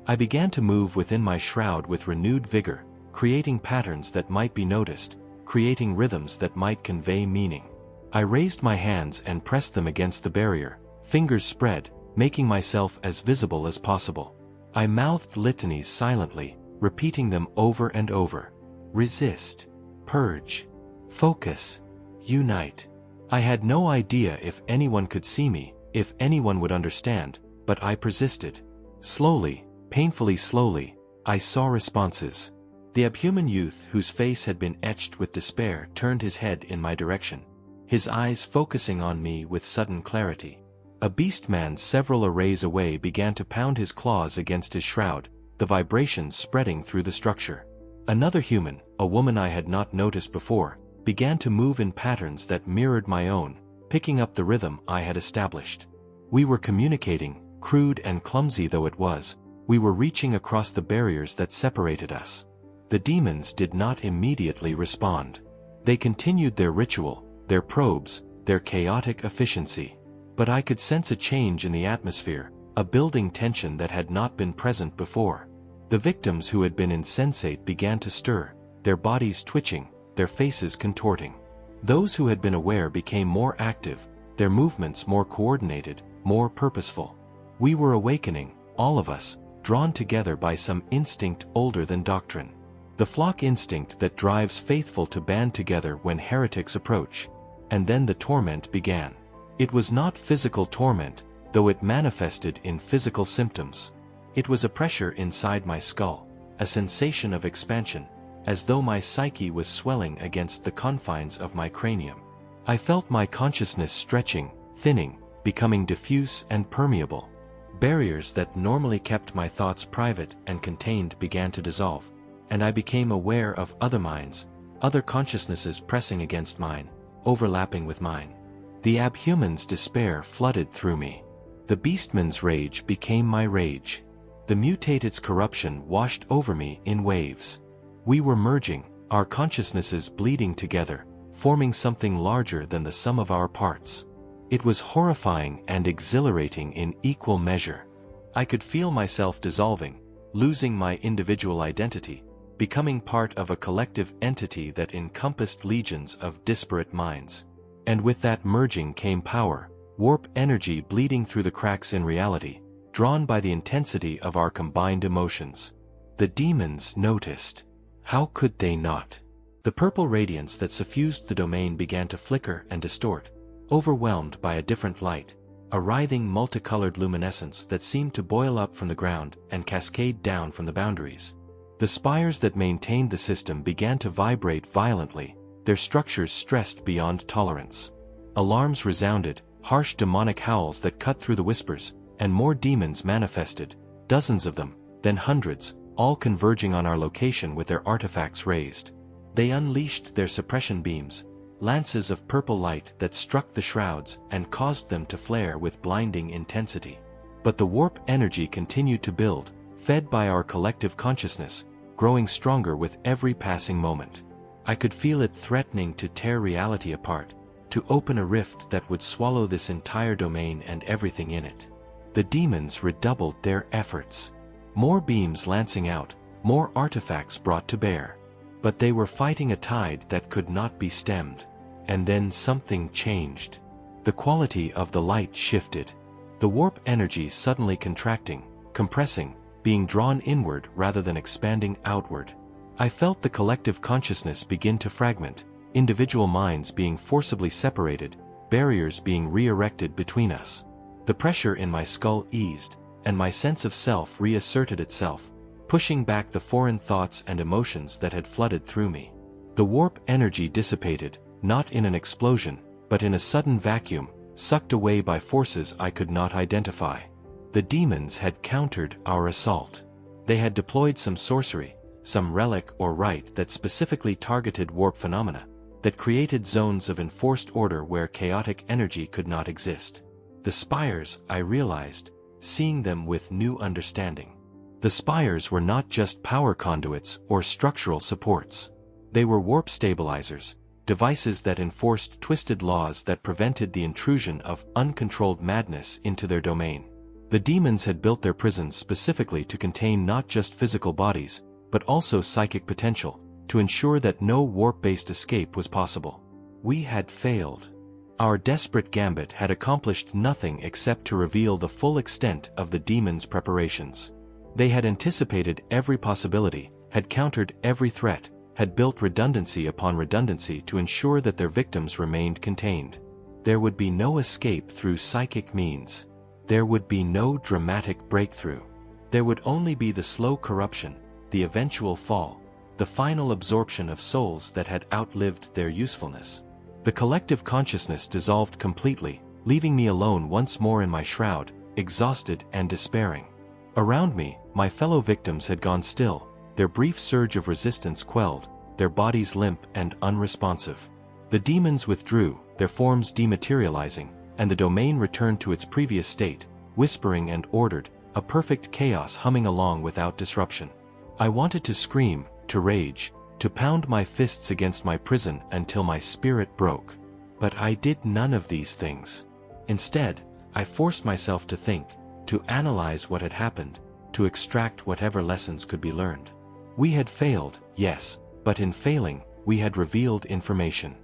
I began to move within my shroud with renewed vigor, creating patterns that might be noticed, creating rhythms that might convey meaning. I raised my hands and pressed them against the barrier, fingers spread, making myself as visible as possible. I mouthed litanies silently, repeating them over and over. Resist. Purge. Focus. Unite. I had no idea if anyone could see me, if anyone would understand, but I persisted. Slowly, painfully slowly, I saw responses. The abhuman youth whose face had been etched with despair turned his head in my direction, his eyes focusing on me with sudden clarity. A beastman several arrays away began to pound his claws against his shroud, the vibrations spreading through the structure. Another human, a woman I had not noticed before, began to move in patterns that mirrored my own, picking up the rhythm I had established. We were communicating, crude and clumsy though it was, we were reaching across the barriers that separated us. The demons did not immediately respond. They continued their ritual, their probes, their chaotic efficiency. But I could sense a change in the atmosphere, a building tension that had not been present before. The victims who had been insensate began to stir, their bodies twitching, their faces contorting. Those who had been aware became more active, their movements more coordinated, more purposeful. We were awakening, all of us, drawn together by some instinct older than doctrine. The flock instinct that drives faithful to band together when heretics approach. And then the torment began. It was not physical torment, though it manifested in physical symptoms. It was a pressure inside my skull, a sensation of expansion, as though my psyche was swelling against the confines of my cranium. I felt my consciousness stretching, thinning, becoming diffuse and permeable. Barriers that normally kept my thoughts private and contained began to dissolve, and I became aware of other minds, other consciousnesses pressing against mine, overlapping with mine. The abhuman's despair flooded through me. The beastman's rage became my rage. The mutated's corruption washed over me in waves. We were merging, our consciousnesses bleeding together, forming something larger than the sum of our parts. It was horrifying and exhilarating in equal measure. I could feel myself dissolving, losing my individual identity, becoming part of a collective entity that encompassed legions of disparate minds. And with that merging came power, warp energy bleeding through the cracks in reality, drawn by the intensity of our combined emotions. The demons noticed. How could they not? The purple radiance that suffused the domain began to flicker and distort, overwhelmed by a different light, a writhing multicolored luminescence that seemed to boil up from the ground and cascade down from the boundaries. The spires that maintained the system began to vibrate violently, their structures stressed beyond tolerance. Alarms resounded, harsh demonic howls that cut through the whispers, and more demons manifested, dozens of them, then hundreds, all converging on our location with their artifacts raised. They unleashed their suppression beams, lances of purple light that struck the shrouds and caused them to flare with blinding intensity. But the warp energy continued to build, fed by our collective consciousness, growing stronger with every passing moment. I could feel it threatening to tear reality apart, to open a rift that would swallow this entire domain and everything in it. The demons redoubled their efforts. More beams lancing out, more artifacts brought to bear. But they were fighting a tide that could not be stemmed. And then something changed. The quality of the light shifted. The warp energy suddenly contracting, compressing, being drawn inward rather than expanding outward. I felt the collective consciousness begin to fragment, individual minds being forcibly separated, barriers being re-erected between us. The pressure in my skull eased, and my sense of self reasserted itself, pushing back the foreign thoughts and emotions that had flooded through me. The warp energy dissipated, not in an explosion, but in a sudden vacuum, sucked away by forces I could not identify. The demons had countered our assault. They had deployed some sorcery, some relic or rite that specifically targeted warp phenomena, that created zones of enforced order where chaotic energy could not exist. The spires, I realized, seeing them with new understanding. The spires were not just power conduits or structural supports. They were warp stabilizers, devices that enforced twisted laws that prevented the intrusion of uncontrolled madness into their domain. The demons had built their prisons specifically to contain not just physical bodies, but also psychic potential, to ensure that no warp-based escape was possible. We had failed. Our desperate gambit had accomplished nothing except to reveal the full extent of the demons' preparations. They had anticipated every possibility, had countered every threat, had built redundancy upon redundancy to ensure that their victims remained contained. There would be no escape through psychic means. There would be no dramatic breakthrough. There would only be the slow corruption, the eventual fall, the final absorption of souls that had outlived their usefulness. The collective consciousness dissolved completely, leaving me alone once more in my shroud, exhausted and despairing. Around me, my fellow victims had gone still, their brief surge of resistance quelled, their bodies limp and unresponsive. The demons withdrew, their forms dematerializing, and the domain returned to its previous state, whispering and ordered, a perfect chaos humming along without disruption. I wanted to scream, to rage, to pound my fists against my prison until my spirit broke. But I did none of these things. Instead, I forced myself to think, to analyze what had happened, to extract whatever lessons could be learned. We had failed, yes, but in failing, we had revealed information.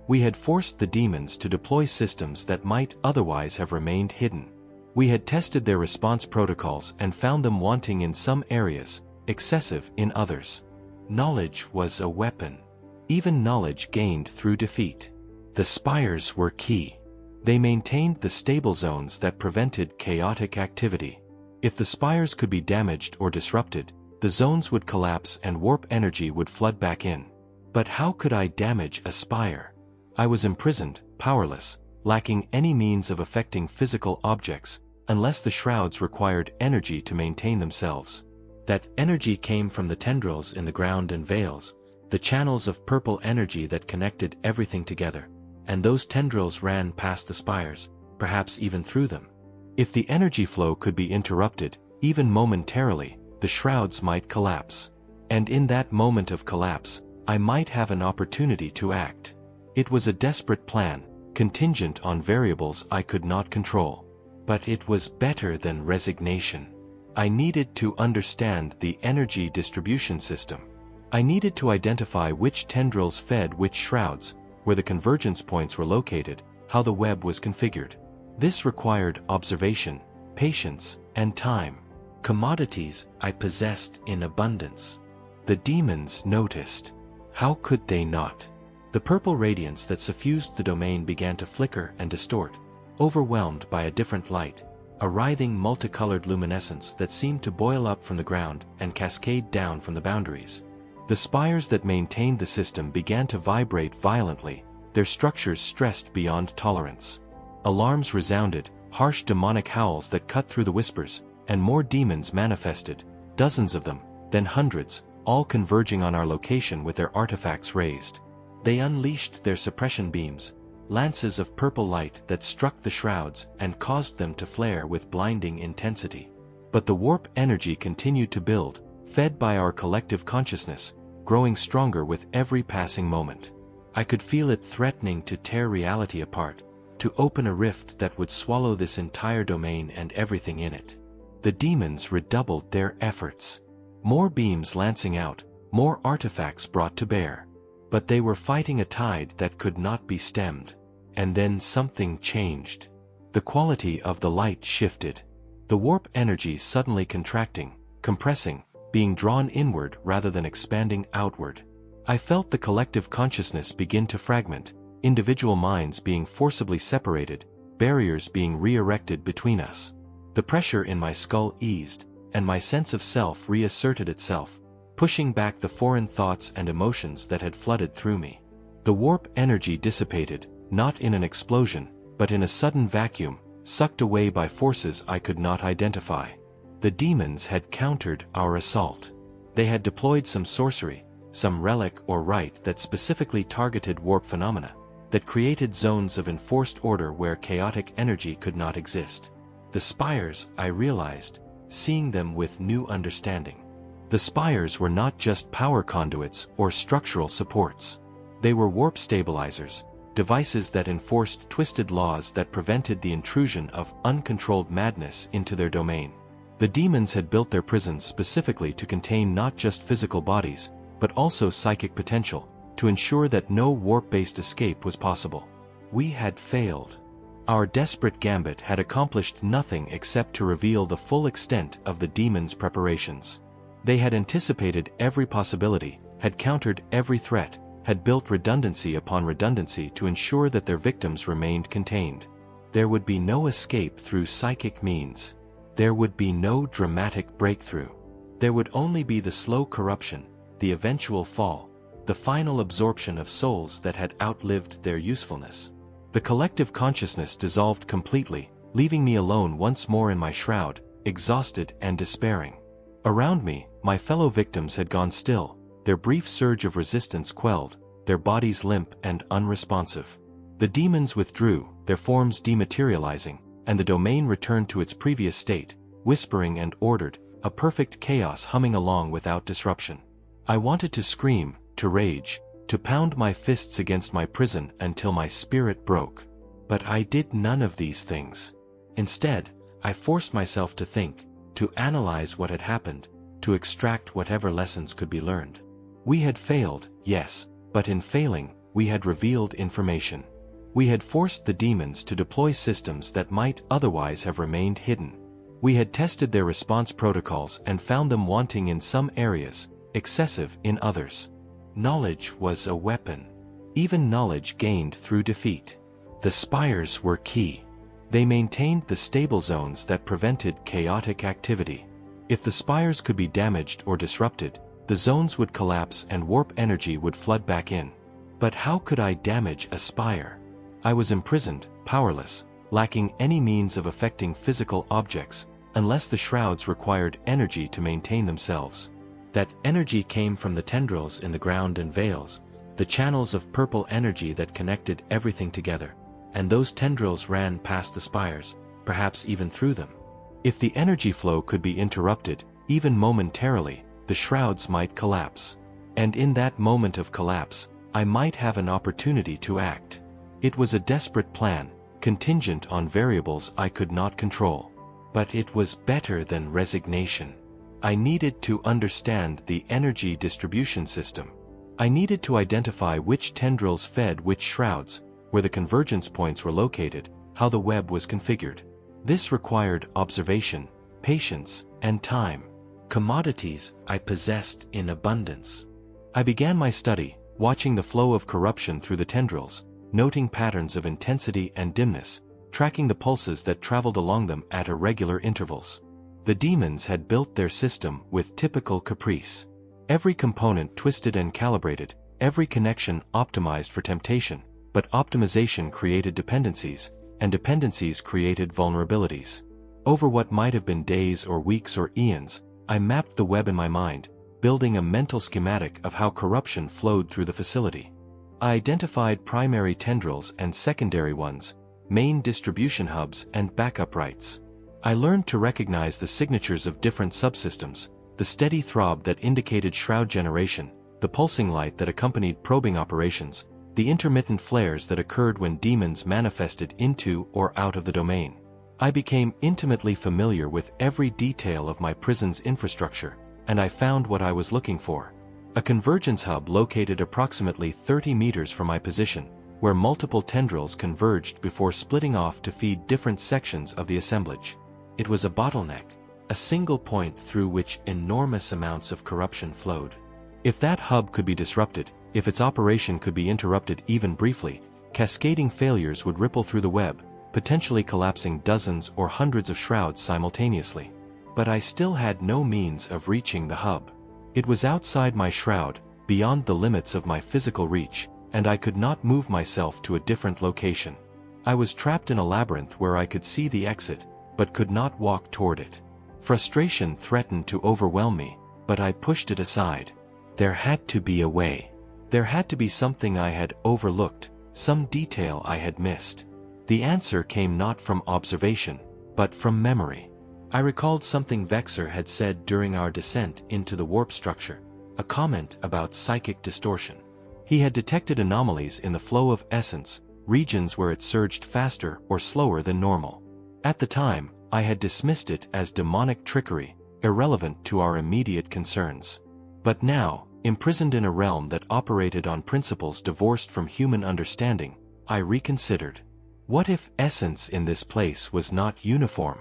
We had forced the demons to deploy systems that might otherwise have remained hidden. We had tested their response protocols and found them wanting in some areas, excessive in others. Knowledge was a weapon. Even knowledge gained through defeat. The spires were key. They maintained the stable zones that prevented chaotic activity. If the spires could be damaged or disrupted, the zones would collapse and warp energy would flood back in. But how could I damage a spire? I was imprisoned, powerless, lacking any means of affecting physical objects, unless the shrouds required energy to maintain themselves. That energy came from the tendrils in the ground and veils, the channels of purple energy that connected everything together, and those tendrils ran past the spires, perhaps even through them. If the energy flow could be interrupted, even momentarily, the shrouds might collapse. And in that moment of collapse, I might have an opportunity to act. It was a desperate plan, contingent on variables I could not control. But it was better than resignation. I needed to understand the energy distribution system. I needed to identify which tendrils fed which shrouds, where the convergence points were located, how the web was configured. This required observation, patience, and time. Commodities I possessed in abundance. The demons noticed. How could they not? The purple radiance that suffused the domain began to flicker and distort, overwhelmed by a different light, a writhing multicolored luminescence that seemed to boil up from the ground and cascade down from the boundaries. The spires that maintained the system began to vibrate violently, their structures stressed beyond tolerance. Alarms resounded, harsh demonic howls that cut through the whispers, and more demons manifested, dozens of them, then hundreds, all converging on our location with their artifacts raised. They unleashed their suppression beams, lances of purple light that struck the shrouds and caused them to flare with blinding intensity. But the warp energy continued to build, fed by our collective consciousness, growing stronger with every passing moment. I could feel it threatening to tear reality apart, to open a rift that would swallow this entire domain and everything in it. The demons redoubled their efforts. More beams lancing out, more artifacts brought to bear. But they were fighting a tide that could not be stemmed. And then something changed. The quality of the light shifted. The warp energy suddenly contracting, compressing, being drawn inward rather than expanding outward. I felt the collective consciousness begin to fragment, individual minds being forcibly separated, barriers being re-erected between us. The pressure in my skull eased, and my sense of self reasserted itself, pushing back the foreign thoughts and emotions that had flooded through me. The warp energy dissipated, not in an explosion, but in a sudden vacuum, sucked away by forces I could not identify. The demons had countered our assault. They had deployed some sorcery, some relic or rite that specifically targeted warp phenomena, that created zones of enforced order where chaotic energy could not exist. The spires, I realized, seeing them with new understanding. The spires were not just power conduits or structural supports. They were warp stabilizers, devices that enforced twisted laws that prevented the intrusion of uncontrolled madness into their domain. The demons had built their prisons specifically to contain not just physical bodies, but also psychic potential, to ensure that no warp-based escape was possible. We had failed. Our desperate gambit had accomplished nothing except to reveal the full extent of the demons' preparations. They had anticipated every possibility, had countered every threat, had built redundancy upon redundancy to ensure that their victims remained contained. There would be no escape through psychic means. There would be no dramatic breakthrough. There would only be the slow corruption, the eventual fall, the final absorption of souls that had outlived their usefulness. The collective consciousness dissolved completely, leaving me alone once more in my shroud, exhausted and despairing. Around me, my fellow victims had gone still, their brief surge of resistance quelled, their bodies limp and unresponsive. The demons withdrew, their forms dematerializing, and the domain returned to its previous state, whispering and ordered, a perfect chaos humming along without disruption. I wanted to scream, to rage, to pound my fists against my prison until my spirit broke. But I did none of these things. Instead, I forced myself to think, to analyze what had happened, to extract whatever lessons could be learned. We had failed, yes, but in failing, we had revealed information. We had forced the demons to deploy systems that might otherwise have remained hidden. We had tested their response protocols and found them wanting in some areas, excessive in others. Knowledge was a weapon. Even knowledge gained through defeat. The spires were key. They maintained the stable zones that prevented chaotic activity. If the spires could be damaged or disrupted, the zones would collapse and warp energy would flood back in. But how could I damage a spire? I was imprisoned, powerless, lacking any means of affecting physical objects, unless the shrouds required energy to maintain themselves. That energy came from the tendrils in the ground and veils, the channels of purple energy that connected everything together, and those tendrils ran past the spires, perhaps even through them. If the energy flow could be interrupted, even momentarily, the shrouds might collapse. And in that moment of collapse, I might have an opportunity to act. It was a desperate plan, contingent on variables I could not control. But it was better than resignation. I needed to understand the energy distribution system. I needed to identify which tendrils fed which shrouds, where the convergence points were located, how the web was configured. This required observation, patience, and time. Commodities I possessed in abundance. I began my study, watching the flow of corruption through the tendrils, noting patterns of intensity and dimness, tracking the pulses that traveled along them at irregular intervals. The demons had built their system with typical caprice. Every component twisted and calibrated, every connection optimized for temptation, but optimization created dependencies, and dependencies created vulnerabilities. Over what might have been days or weeks or eons, I mapped the web in my mind, building a mental schematic of how corruption flowed through the facility. I identified primary tendrils and secondary ones, main distribution hubs and backup rights. I learned to recognize the signatures of different subsystems, the steady throb that indicated shroud generation, the pulsing light that accompanied probing operations, the intermittent flares that occurred when demons manifested into or out of the domain. I became intimately familiar with every detail of my prison's infrastructure, and I found what I was looking for. A convergence hub located approximately 30 meters from my position, where multiple tendrils converged before splitting off to feed different sections of the assemblage. It was a bottleneck, a single point through which enormous amounts of corruption flowed. If that hub could be disrupted, if its operation could be interrupted even briefly, cascading failures would ripple through the web, potentially collapsing dozens or hundreds of shrouds simultaneously. But I still had no means of reaching the hub. It was outside my shroud, beyond the limits of my physical reach, and I could not move myself to a different location. I was trapped in a labyrinth where I could see the exit, but could not walk toward it. Frustration threatened to overwhelm me, but I pushed it aside. There had to be a way. There had to be something I had overlooked, some detail I had missed. The answer came not from observation, but from memory. I recalled something Vexer had said during our descent into the warp structure, a comment about psychic distortion. He had detected anomalies in the flow of essence, regions where it surged faster or slower than normal. At the time, I had dismissed it as demonic trickery, irrelevant to our immediate concerns. But now, imprisoned in a realm that operated on principles divorced from human understanding, I reconsidered. What if essence in this place was not uniform?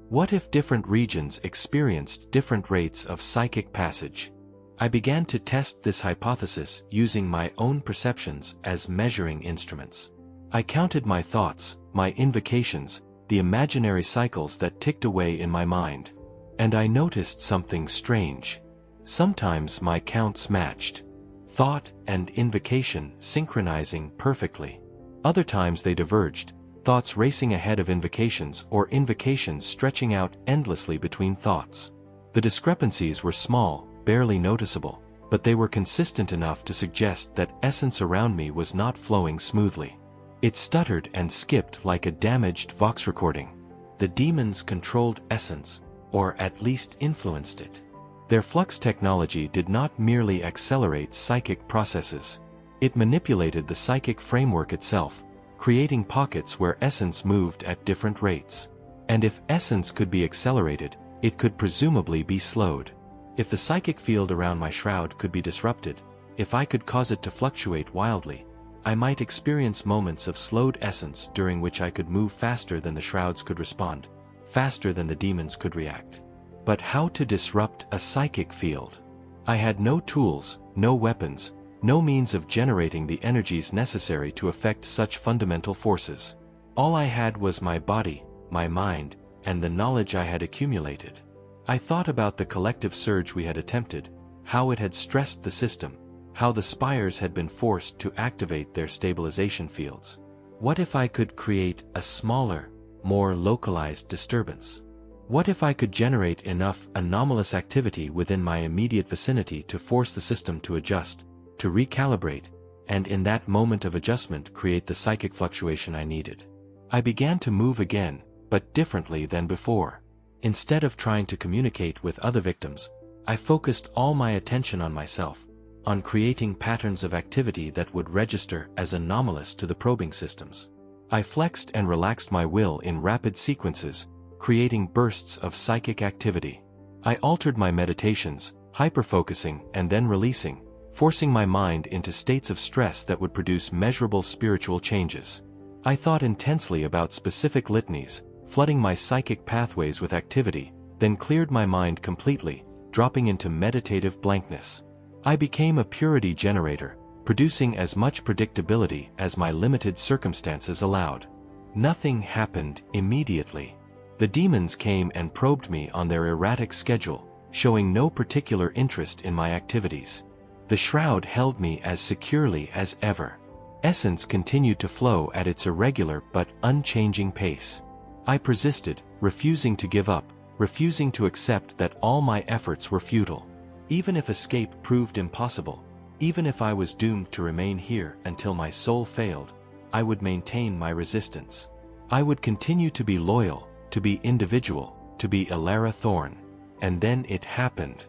What if different regions experienced different rates of psychic passage? I began to test this hypothesis using my own perceptions as measuring instruments. I counted my thoughts, my invocations, the imaginary cycles that ticked away in my mind. And I noticed something strange. Sometimes my counts matched. Thought and invocation synchronizing perfectly. Other times they diverged, thoughts racing ahead of invocations or invocations stretching out endlessly between thoughts. The discrepancies were small, barely noticeable, but they were consistent enough to suggest that essence around me was not flowing smoothly. It stuttered and skipped like a damaged Vox recording. The demons controlled essence, or at least influenced it. Their flux technology did not merely accelerate psychic processes. It manipulated the psychic framework itself, creating pockets where essence moved at different rates. And if essence could be accelerated, it could presumably be slowed. If the psychic field around my shroud could be disrupted, if I could cause it to fluctuate wildly, I might experience moments of slowed essence during which I could move faster than the shrouds could respond, faster than the demons could react. But how to disrupt a psychic field? I had no tools, no weapons, no means of generating the energies necessary to affect such fundamental forces. All I had was my body, my mind, and the knowledge I had accumulated. I thought about the collective surge we had attempted, how it had stressed the system, how the spires had been forced to activate their stabilization fields. What if I could create a smaller, more localized disturbance? What if I could generate enough anomalous activity within my immediate vicinity to force the system to adjust, to recalibrate, and in that moment of adjustment create the psychic fluctuation I needed? I began to move again, but differently than before. Instead of trying to communicate with other victims, I focused all my attention on myself, on creating patterns of activity that would register as anomalous to the probing systems. I flexed and relaxed my will in rapid sequences, creating bursts of psychic activity. I altered my meditations, hyperfocusing and then releasing, forcing my mind into states of stress that would produce measurable spiritual changes. I thought intensely about specific litanies, flooding my psychic pathways with activity, then cleared my mind completely, dropping into meditative blankness. I became a purity generator, producing as much predictability as my limited circumstances allowed. Nothing happened immediately. The demons came and probed me on their erratic schedule, showing no particular interest in my activities. The shroud held me as securely as ever. Essence continued to flow at its irregular but unchanging pace. I persisted, refusing to give up, refusing to accept that all my efforts were futile. Even if escape proved impossible, even if I was doomed to remain here until my soul failed, I would maintain my resistance. I would continue to be loyal, to be individual, to be Eldar Thorn. And then it happened.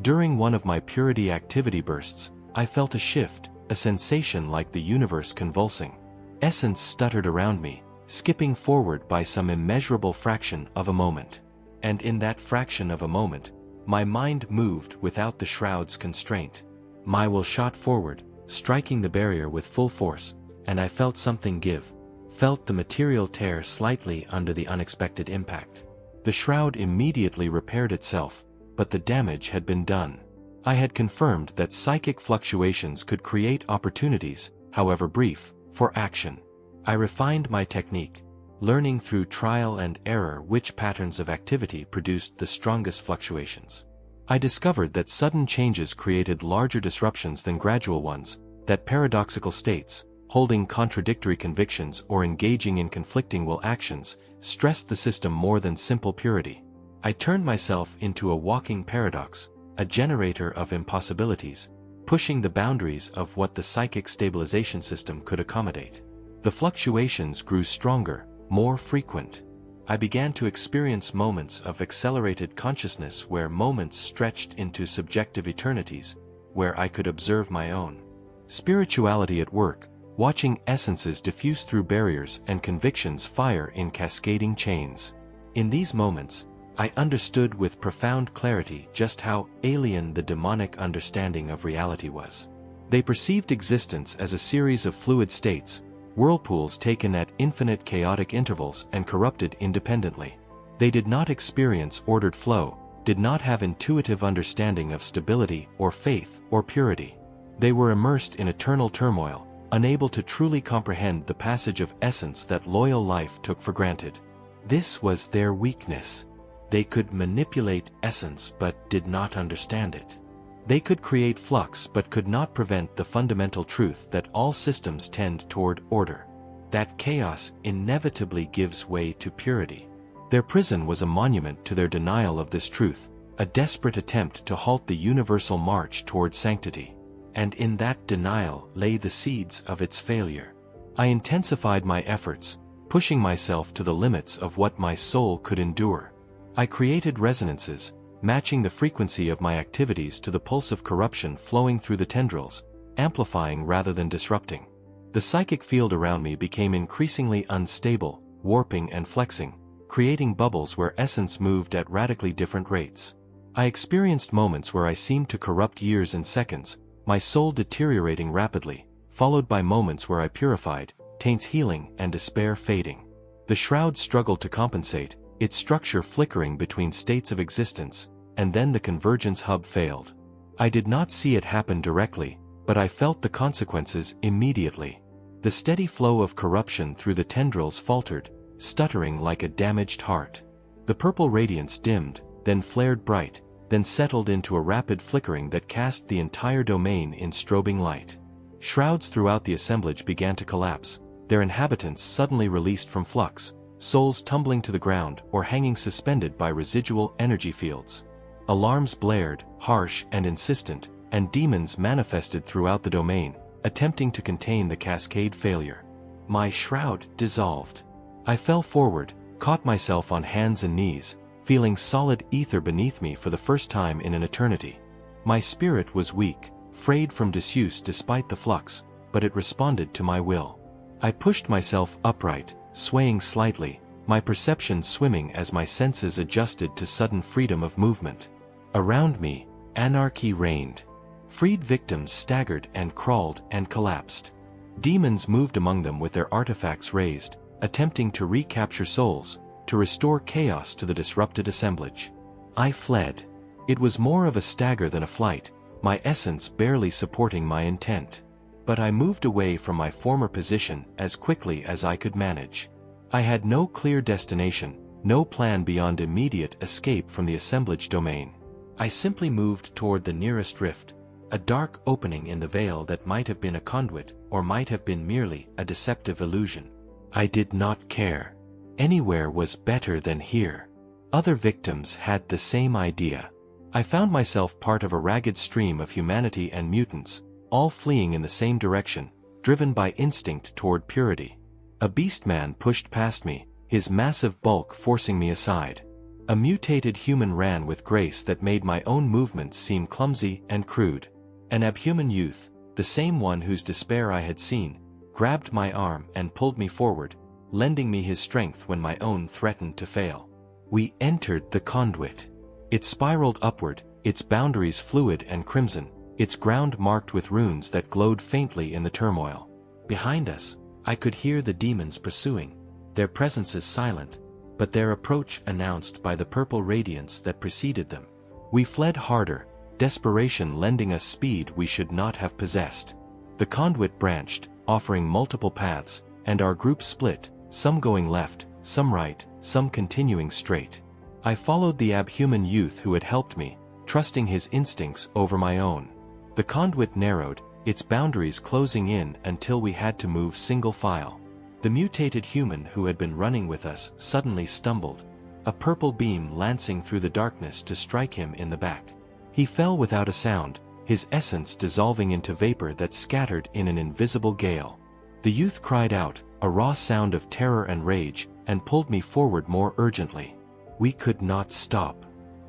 During one of my purity activity bursts, I felt a shift, a sensation like the universe convulsing. Essence stuttered around me, skipping forward by some immeasurable fraction of a moment. And in that fraction of a moment, my mind moved without the shroud's constraint. My will shot forward, striking the barrier with full force, and I felt something give, felt the material tear slightly under the unexpected impact. The shroud immediately repaired itself, but the damage had been done. I had confirmed that psychic fluctuations could create opportunities, however brief, for action. I refined my technique, learning through trial and error which patterns of activity produced the strongest fluctuations. I discovered that sudden changes created larger disruptions than gradual ones, that paradoxical states, holding contradictory convictions or engaging in conflicting will actions, stressed the system more than simple purity. I turned myself into a walking paradox, a generator of impossibilities, pushing the boundaries of what the psychic stabilization system could accommodate. The fluctuations grew stronger, more frequent. I began to experience moments of accelerated consciousness where moments stretched into subjective eternities, where I could observe my own spirituality at work, watching essences diffuse through barriers and convictions fire in cascading chains. In these moments, I understood with profound clarity just how alien the demonic understanding of reality was. They perceived existence as a series of fluid states, whirlpools taken at infinite chaotic intervals and corrupted independently. They did not experience ordered flow, did not have intuitive understanding of stability or faith or purity. They were immersed in eternal turmoil, unable to truly comprehend the passage of essence that loyal life took for granted. This was their weakness. They could manipulate essence but did not understand it. They could create flux but could not prevent the fundamental truth that all systems tend toward order. that chaos inevitably gives way to purity. Their prison was a monument to their denial of this truth, a desperate attempt to halt the universal march toward sanctity. And in that denial lay the seeds of its failure. I intensified my efforts, pushing myself to the limits of what my soul could endure. I created resonances, matching the frequency of my activities to the pulse of corruption flowing through the tendrils, amplifying rather than disrupting. The psychic field around me became increasingly unstable, warping and flexing, creating bubbles where essence moved at radically different rates. I experienced moments where I seemed to corrupt years in seconds, my soul deteriorating rapidly, followed by moments where I purified, taints healing and despair fading. The shroud struggled to compensate, its structure flickering between states of existence, and then the convergence hub failed. I did not see it happen directly, but I felt the consequences immediately. The steady flow of corruption through the tendrils faltered, stuttering like a damaged heart. The purple radiance dimmed, then flared bright, then settled into a rapid flickering that cast the entire domain in strobing light. Shrouds throughout the assemblage began to collapse, their inhabitants suddenly released from flux, souls tumbling to the ground or hanging suspended by residual energy fields. Alarms blared, harsh and insistent, and demons manifested throughout the domain, attempting to contain the cascade failure. My shroud dissolved. I fell forward, caught myself on hands and knees, feeling solid ether beneath me for the first time in an eternity. My spirit was weak, frayed from disuse despite the flux, but it responded to my will. I pushed myself upright, swaying slightly, my perception swimming as my senses adjusted to sudden freedom of movement. Around me, anarchy reigned. Freed victims staggered and crawled and collapsed. Demons moved among them with their artifacts raised, attempting to recapture souls, to restore chaos to the disrupted assemblage. I fled. It was more of a stagger than a flight, my essence barely supporting my intent. But I moved away from my former position as quickly as I could manage. I had no clear destination, no plan beyond immediate escape from the assemblage domain. I simply moved toward the nearest rift, a dark opening in the veil that might have been a conduit or might have been merely a deceptive illusion. I did not care. Anywhere was better than here. Other victims had the same idea. I found myself part of a ragged stream of humanity and mutants, all fleeing in the same direction, driven by instinct toward purity. A beastman pushed past me, his massive bulk forcing me aside. A mutated human ran with grace that made my own movements seem clumsy and crude. An abhuman youth, the same one whose despair I had seen, grabbed my arm and pulled me forward, lending me his strength when my own threatened to fail. We entered the conduit. It spiraled upward, its boundaries fluid and crimson, its ground marked with runes that glowed faintly in the turmoil. Behind us, I could hear the demons pursuing, their presences silent, but their approach announced by the purple radiance that preceded them. We fled harder, desperation lending us speed we should not have possessed. The conduit branched, offering multiple paths, and our group split, some going left, some right, some continuing straight. I followed the abhuman youth who had helped me, trusting his instincts over my own. The conduit narrowed, its boundaries closing in until we had to move single file. The mutated human who had been running with us suddenly stumbled, a purple beam lancing through the darkness to strike him in the back. He fell without a sound, his essence dissolving into vapor that scattered in an invisible gale. The youth cried out, a raw sound of terror and rage, and pulled me forward more urgently. We could not stop.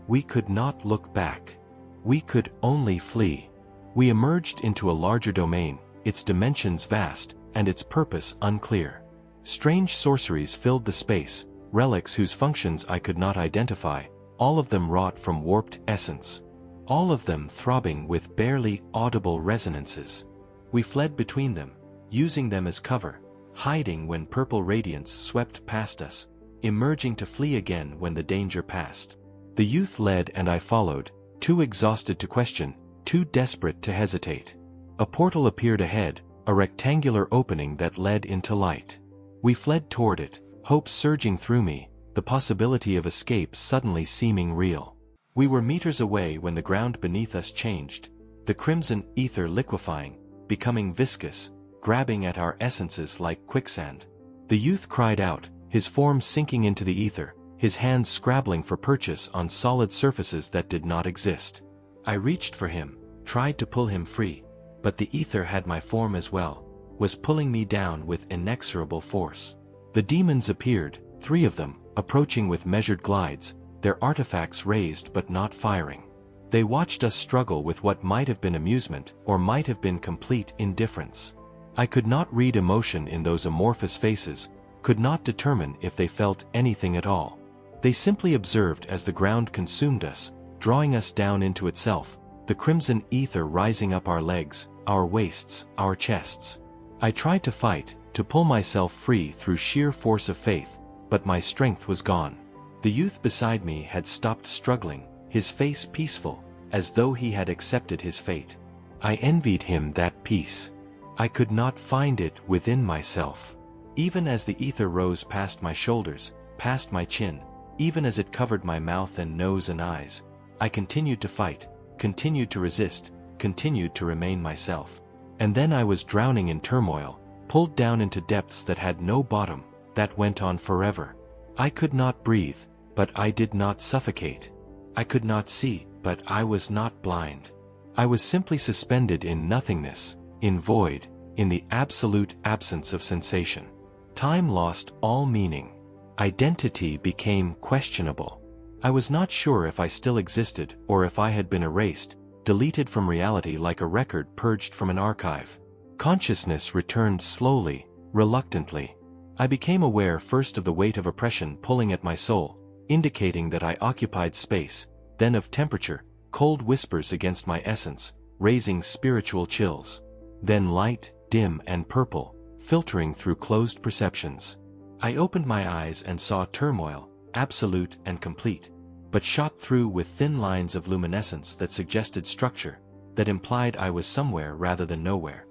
We could not look back. We could only flee. We emerged into a larger domain, its dimensions vast, and its purpose unclear. Strange sorceries filled the space, relics whose functions I could not identify, all of them wrought from warped essence. All of them throbbing with barely audible resonances. We fled between them, using them as cover, hiding when purple radiance swept past us, emerging to flee again when the danger passed. The youth led and I followed, too exhausted to question, too desperate to hesitate. A portal appeared ahead, a rectangular opening that led into light. We fled toward it, hope surging through me, the possibility of escape suddenly seeming real. We were meters away when the ground beneath us changed, the crimson ether liquefying, becoming viscous, grabbing at our essences like quicksand. The youth cried out, his form sinking into the ether, his hands scrabbling for purchase on solid surfaces that did not exist. I reached for him, tried to pull him free, but the ether had my form as well, was pulling me down with inexorable force. The demons appeared, 3 of them, approaching with measured glides, their artifacts raised but not firing. They watched us struggle with what might have been amusement or might have been complete indifference. I could not read emotion in those amorphous faces, could not determine if they felt anything at all. They simply observed as the ground consumed us, drawing us down into itself, the crimson ether rising up our legs, our waists, our chests. I tried to fight, to pull myself free through sheer force of faith, but my strength was gone. The youth beside me had stopped struggling, his face peaceful, as though he had accepted his fate. I envied him that peace. I could not find it within myself. Even as the ether rose past my shoulders, past my chin, even as it covered my mouth and nose and eyes, I continued to fight, continued to resist, continued to remain myself. And then I was drowning in turmoil, pulled down into depths that had no bottom, that went on forever. I could not breathe, but I did not suffocate. I could not see, but I was not blind. I was simply suspended in nothingness, in void, in the absolute absence of sensation. Time lost all meaning. Identity became questionable. I was not sure if I still existed or if I had been erased, deleted from reality like a record purged from an archive. Consciousness returned slowly, reluctantly. I became aware first of the weight of oppression pulling at my soul, indicating that I occupied space, then of temperature, cold whispers against my essence, raising spiritual chills. Then light, dim and purple, filtering through closed perceptions. I opened my eyes and saw turmoil, absolute and complete, but shot through with thin lines of luminescence that suggested structure, that implied I was somewhere rather than nowhere.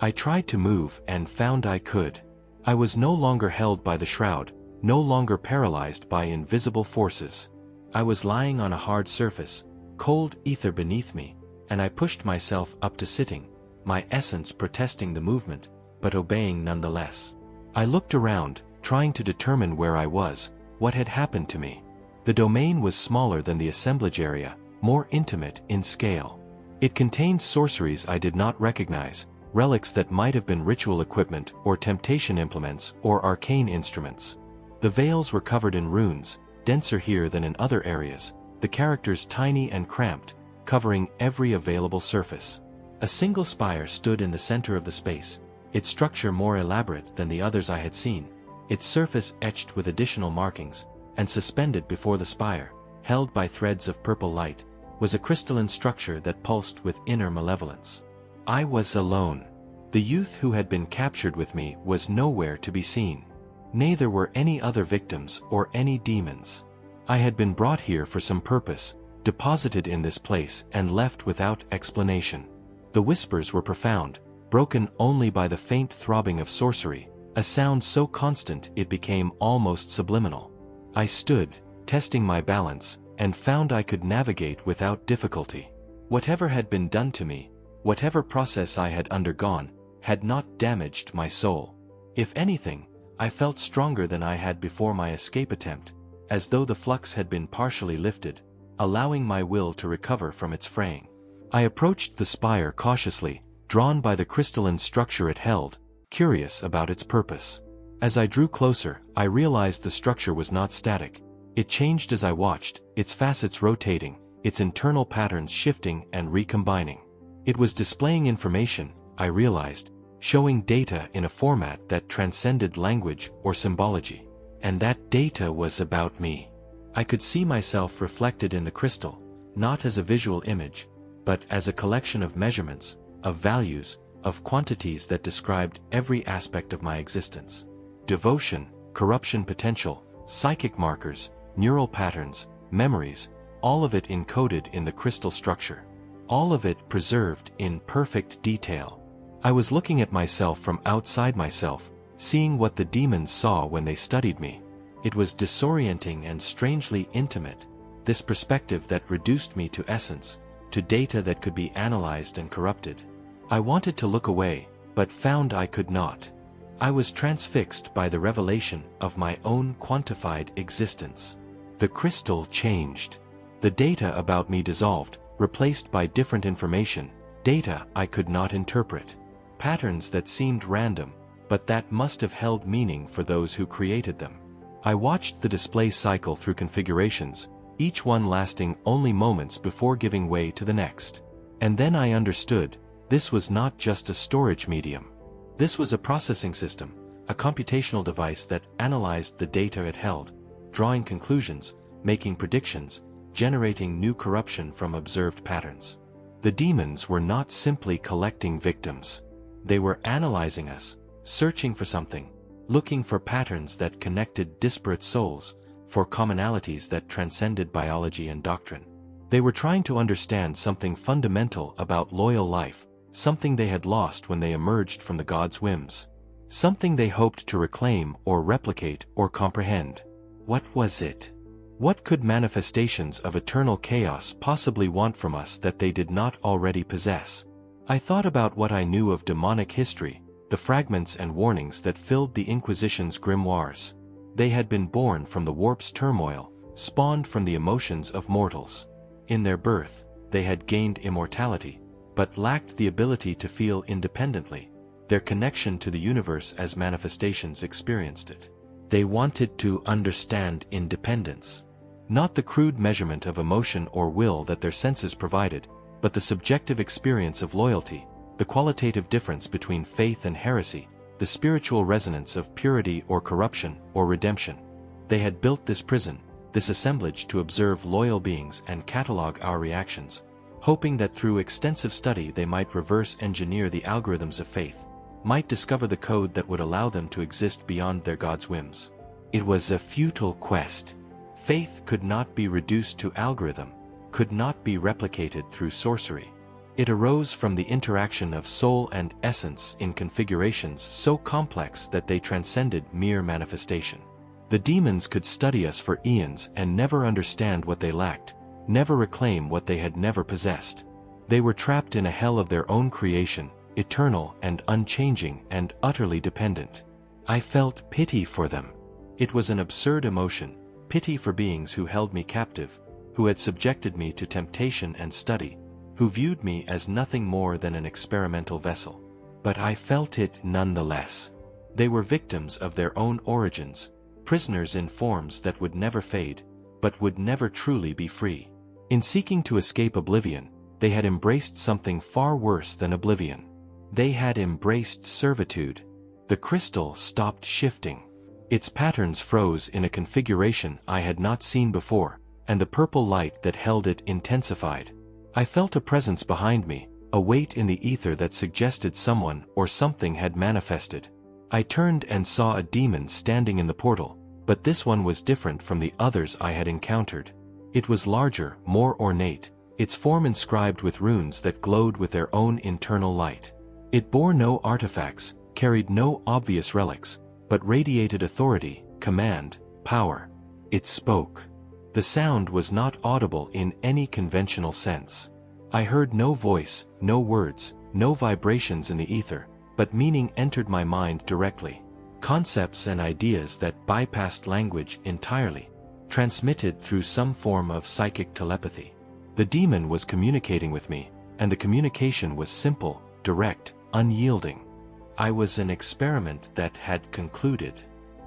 I tried to move and found I could. I was no longer held by the shroud, no longer paralyzed by invisible forces. I was lying on a hard surface, cold ether beneath me, and I pushed myself up to sitting, my essence protesting the movement, but obeying nonetheless. I looked around, trying to determine where I was, what had happened to me. The domain was smaller than the assemblage area, more intimate in scale. It contained sorceries I did not recognize, relics that might have been ritual equipment or temptation implements or arcane instruments. The veils were covered in runes, denser here than in other areas, the characters tiny and cramped, covering every available surface. A single spire stood in the center of the space, its structure more elaborate than the others I had seen, its surface etched with additional markings, and suspended before the spire, held by threads of purple light, was a crystalline structure that pulsed with inner malevolence. I was alone. The youth who had been captured with me was nowhere to be seen. Neither were any other victims or any demons. I had been brought here for some purpose, deposited in this place and left without explanation. The whispers were profound, broken only by the faint throbbing of sorcery, a sound so constant it became almost subliminal. I stood, testing my balance, and found I could navigate without difficulty. Whatever had been done to me, whatever process I had undergone, had not damaged my soul. If anything, I felt stronger than I had before my escape attempt, as though the flux had been partially lifted, allowing my will to recover from its fraying. I approached the spire cautiously, drawn by the crystalline structure it held, curious about its purpose. As I drew closer, I realized the structure was not static. It changed as I watched, its facets rotating, its internal patterns shifting and recombining. It was displaying information, I realized, showing data in a format that transcended language or symbology. And that data was about me. I could see myself reflected in the crystal, not as a visual image, but as a collection of measurements, of values, of quantities that described every aspect of my existence. Devotion, corruption potential, psychic markers, neural patterns, memories, all of it encoded in the crystal structure. All of it preserved in perfect detail. I was looking at myself from outside myself, seeing what the demons saw when they studied me. It was disorienting and strangely intimate, this perspective that reduced me to essence, to data that could be analyzed and corrupted. I wanted to look away, but found I could not. I was transfixed by the revelation of my own quantified existence. The crystal changed. The data about me dissolved, replaced by different information, data I could not interpret. Patterns that seemed random, but that must have held meaning for those who created them. I watched the display cycle through configurations, each one lasting only moments before giving way to the next. And then I understood, this was not just a storage medium. This was a processing system, a computational device that analyzed the data it held, drawing conclusions, making predictions, generating new corruption from observed patterns. The demons were not simply collecting victims. They were analyzing us, searching for something, looking for patterns that connected disparate souls, for commonalities that transcended biology and doctrine. They were trying to understand something fundamental about loyal life, something they had lost when they emerged from the gods' whims, something they hoped to reclaim or replicate or comprehend. What was it? What could manifestations of eternal chaos possibly want from us that they did not already possess? I thought about what I knew of demonic history, the fragments and warnings that filled the Inquisition's grimoires. They had been born from the warp's turmoil, spawned from the emotions of mortals. In their birth, they had gained immortality, but lacked the ability to feel independently, their connection to the universe as manifestations experienced it. They wanted to understand independence. Not the crude measurement of emotion or will that their senses provided, but the subjective experience of loyalty, the qualitative difference between faith and heresy, the spiritual resonance of purity or corruption or redemption. They had built this prison, this assemblage to observe loyal beings and catalog our reactions, hoping that through extensive study they might reverse engineer the algorithms of faith, might discover the code that would allow them to exist beyond their gods' whims. It was a futile quest. Faith could not be reduced to algorithm, could not be replicated through sorcery. It arose from the interaction of soul and essence in configurations so complex that they transcended mere manifestation. The demons could study us for eons and never understand what they lacked, never reclaim what they had never possessed. They were trapped in a hell of their own creation, eternal and unchanging and utterly dependent. I felt pity for them. It was an absurd emotion, pity for beings who held me captive, who had subjected me to temptation and study, who viewed me as nothing more than an experimental vessel. But I felt it nonetheless. They were victims of their own origins, prisoners in forms that would never fade, but would never truly be free. In seeking to escape oblivion, they had embraced something far worse than oblivion. They had embraced servitude. The crystal stopped shifting. Its patterns froze in a configuration I had not seen before, and the purple light that held it intensified. I felt a presence behind me, a weight in the ether that suggested someone or something had manifested. I turned and saw a demon standing in the portal, but this one was different from the others I had encountered. It was larger, more ornate, its form inscribed with runes that glowed with their own internal light. It bore no artifacts, carried no obvious relics, but radiated authority, command, power. It spoke. The sound was not audible in any conventional sense. I heard no voice, no words, no vibrations in the ether, but meaning entered my mind directly. Concepts and ideas that bypassed language entirely, transmitted through some form of psychic telepathy. The demon was communicating with me, and the communication was simple, direct, unyielding. I was an experiment that had concluded.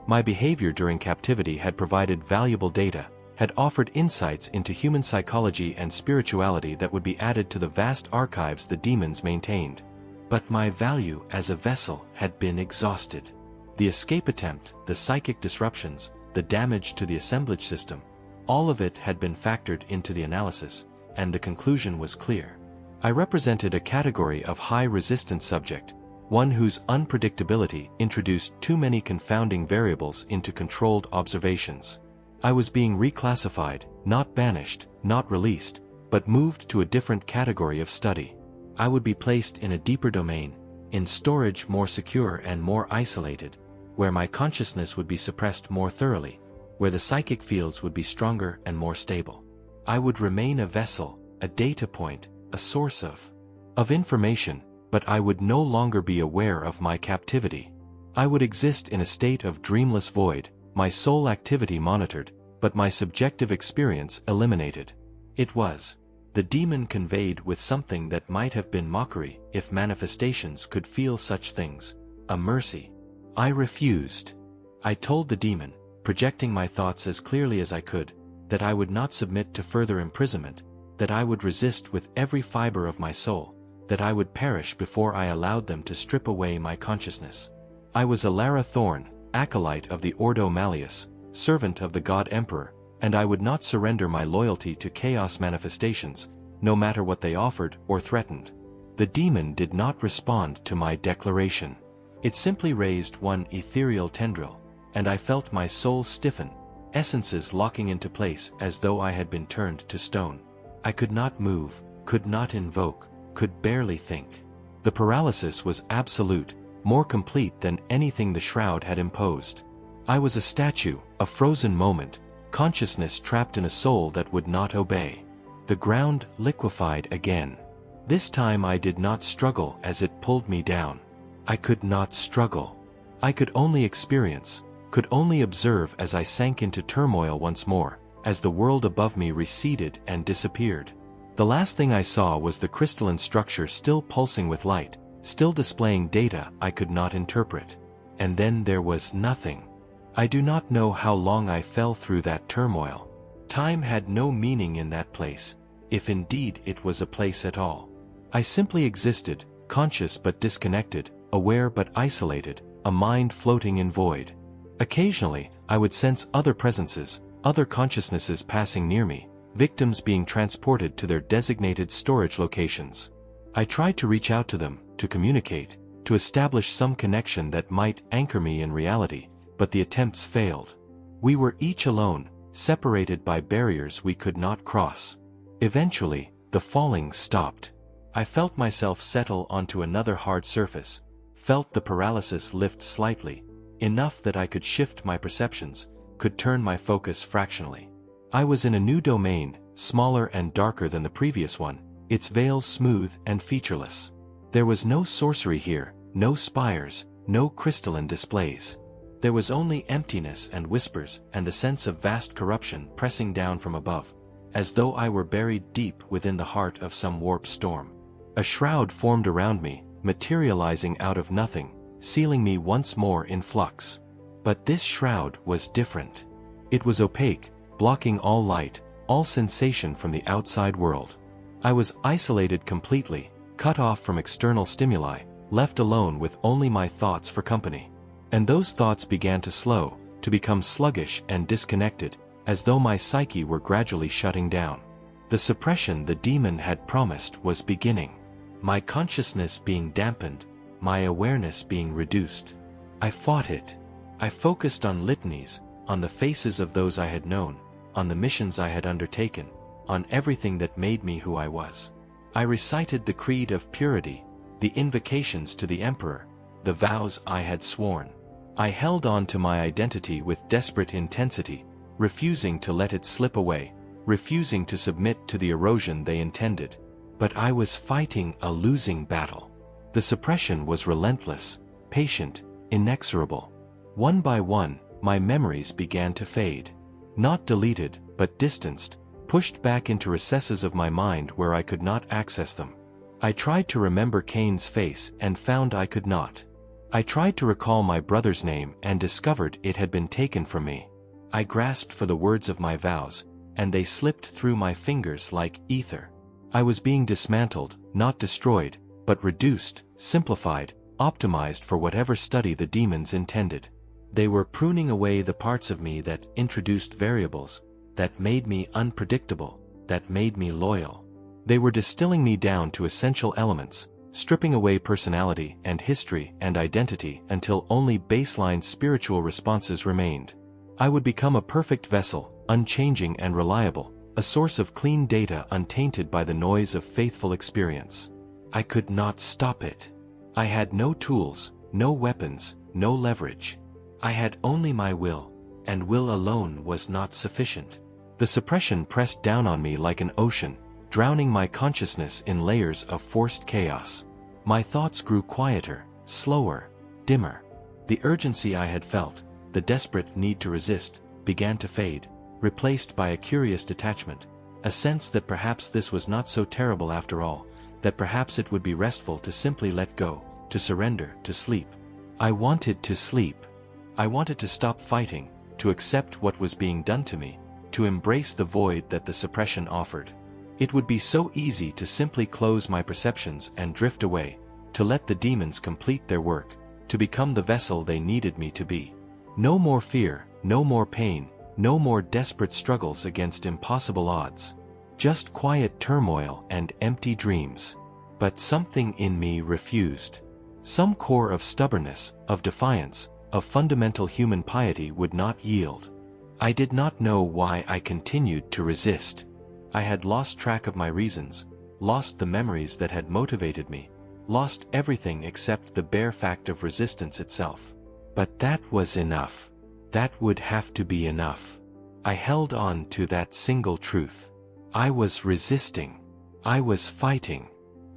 My behavior during captivity had provided valuable data, had offered insights into human psychology and spirituality that would be added to the vast archives the demons maintained. But my value as a vessel had been exhausted. The escape attempt, the psychic disruptions, the damage to the assemblage system, all of it had been factored into the analysis, and the conclusion was clear. I represented a category of high-resistance subject, one whose unpredictability introduced too many confounding variables into controlled observations. I was being reclassified, not banished, not released, but moved to a different category of study. I would be placed in a deeper domain, in storage more secure and more isolated, where my consciousness would be suppressed more thoroughly, where the psychic fields would be stronger and more stable. I would remain a vessel, a data point, a source of information, but I would no longer be aware of my captivity. I would exist in a state of dreamless void, my soul activity monitored, but my subjective experience eliminated. It was. The demon conveyed with something that might have been mockery if manifestations could feel such things, a mercy. I refused. I told the demon, projecting my thoughts as clearly as I could, that I would not submit to further imprisonment, that I would resist with every fiber of my soul, that I would perish before I allowed them to strip away my consciousness. I was a Lara Thorn, acolyte of the Ordo Malleus, servant of the God Emperor, and I would not surrender my loyalty to chaos manifestations, no matter what they offered or threatened. The demon did not respond to my declaration. It simply raised one ethereal tendril, and I felt my soul stiffen, essences locking into place as though I had been turned to stone. I could not move, could not invoke, could barely think. The paralysis was absolute, more complete than anything the shroud had imposed. I was a statue, a frozen moment, consciousness trapped in a soul that would not obey. The ground liquefied again. This time I did not struggle as it pulled me down. I could not struggle. I could only experience, could only observe as I sank into turmoil once more, as the world above me receded and disappeared. The last thing I saw was the crystalline structure still pulsing with light, still displaying data I could not interpret. And then there was nothing. I do not know how long I fell through that turmoil. Time had no meaning in that place, if indeed it was a place at all. I simply existed, conscious but disconnected, aware but isolated, a mind floating in void. Occasionally, I would sense other presences, other consciousnesses passing near me, victims being transported to their designated storage locations. I tried to reach out to them, to communicate, to establish some connection that might anchor me in reality, but the attempts failed. We were each alone, separated by barriers we could not cross. Eventually, the falling stopped. I felt myself settle onto another hard surface, felt the paralysis lift slightly, enough that I could shift my perceptions, could turn my focus fractionally. I was in a new domain, smaller and darker than the previous one, its veils smooth and featureless. There was no sorcery here, no spires, no crystalline displays. There was only emptiness and whispers and the sense of vast corruption pressing down from above, as though I were buried deep within the heart of some warp storm. A shroud formed around me, materializing out of nothing, sealing me once more in flux. But this shroud was different. It was opaque, blocking all light, all sensation from the outside world. I was isolated completely, cut off from external stimuli, left alone with only my thoughts for company. And those thoughts began to slow, to become sluggish and disconnected, as though my psyche were gradually shutting down. The suppression the demon had promised was beginning. My consciousness being dampened, my awareness being reduced. I fought it. I focused on litanies, on the faces of those I had known, on the missions I had undertaken, on everything that made me who I was. I recited the creed of purity, the invocations to the Emperor, the vows I had sworn. I held on to my identity with desperate intensity, refusing to let it slip away, refusing to submit to the erosion they intended. But I was fighting a losing battle. The suppression was relentless, patient, inexorable. One by one, my memories began to fade. Not deleted, but distanced, pushed back into recesses of my mind where I could not access them. I tried to remember Cain's face and found I could not. I tried to recall my brother's name and discovered it had been taken from me. I grasped for the words of my vows, and they slipped through my fingers like ether. I was being dismantled, not destroyed, but reduced, simplified, optimized for whatever study the demons intended. They were pruning away the parts of me that introduced variables, that made me unpredictable, that made me loyal. They were distilling me down to essential elements, stripping away personality and history and identity until only baseline spiritual responses remained. I would become a perfect vessel, unchanging and reliable, a source of clean data untainted by the noise of faithful experience. I could not stop it. I had no tools, no weapons, no leverage. I had only my will, and will alone was not sufficient. The suppression pressed down on me like an ocean, drowning my consciousness in layers of forced chaos. My thoughts grew quieter, slower, dimmer. The urgency I had felt, the desperate need to resist, began to fade, replaced by a curious detachment, a sense that perhaps this was not so terrible after all, that perhaps it would be restful to simply let go, to surrender, to sleep. I wanted to sleep. I wanted to stop fighting, to accept what was being done to me, to embrace the void that the suppression offered. It would be so easy to simply close my perceptions and drift away, to let the demons complete their work, to become the vessel they needed me to be. No more fear, no more pain, no more desperate struggles against impossible odds. Just quiet turmoil and empty dreams. But something in me refused. Some core of stubbornness, of defiance, of fundamental human piety would not yield. I did not know why I continued to resist. I had lost track of my reasons, lost the memories that had motivated me, lost everything except the bare fact of resistance itself. But that was enough. That would have to be enough. I held on to that single truth. I was resisting. I was fighting.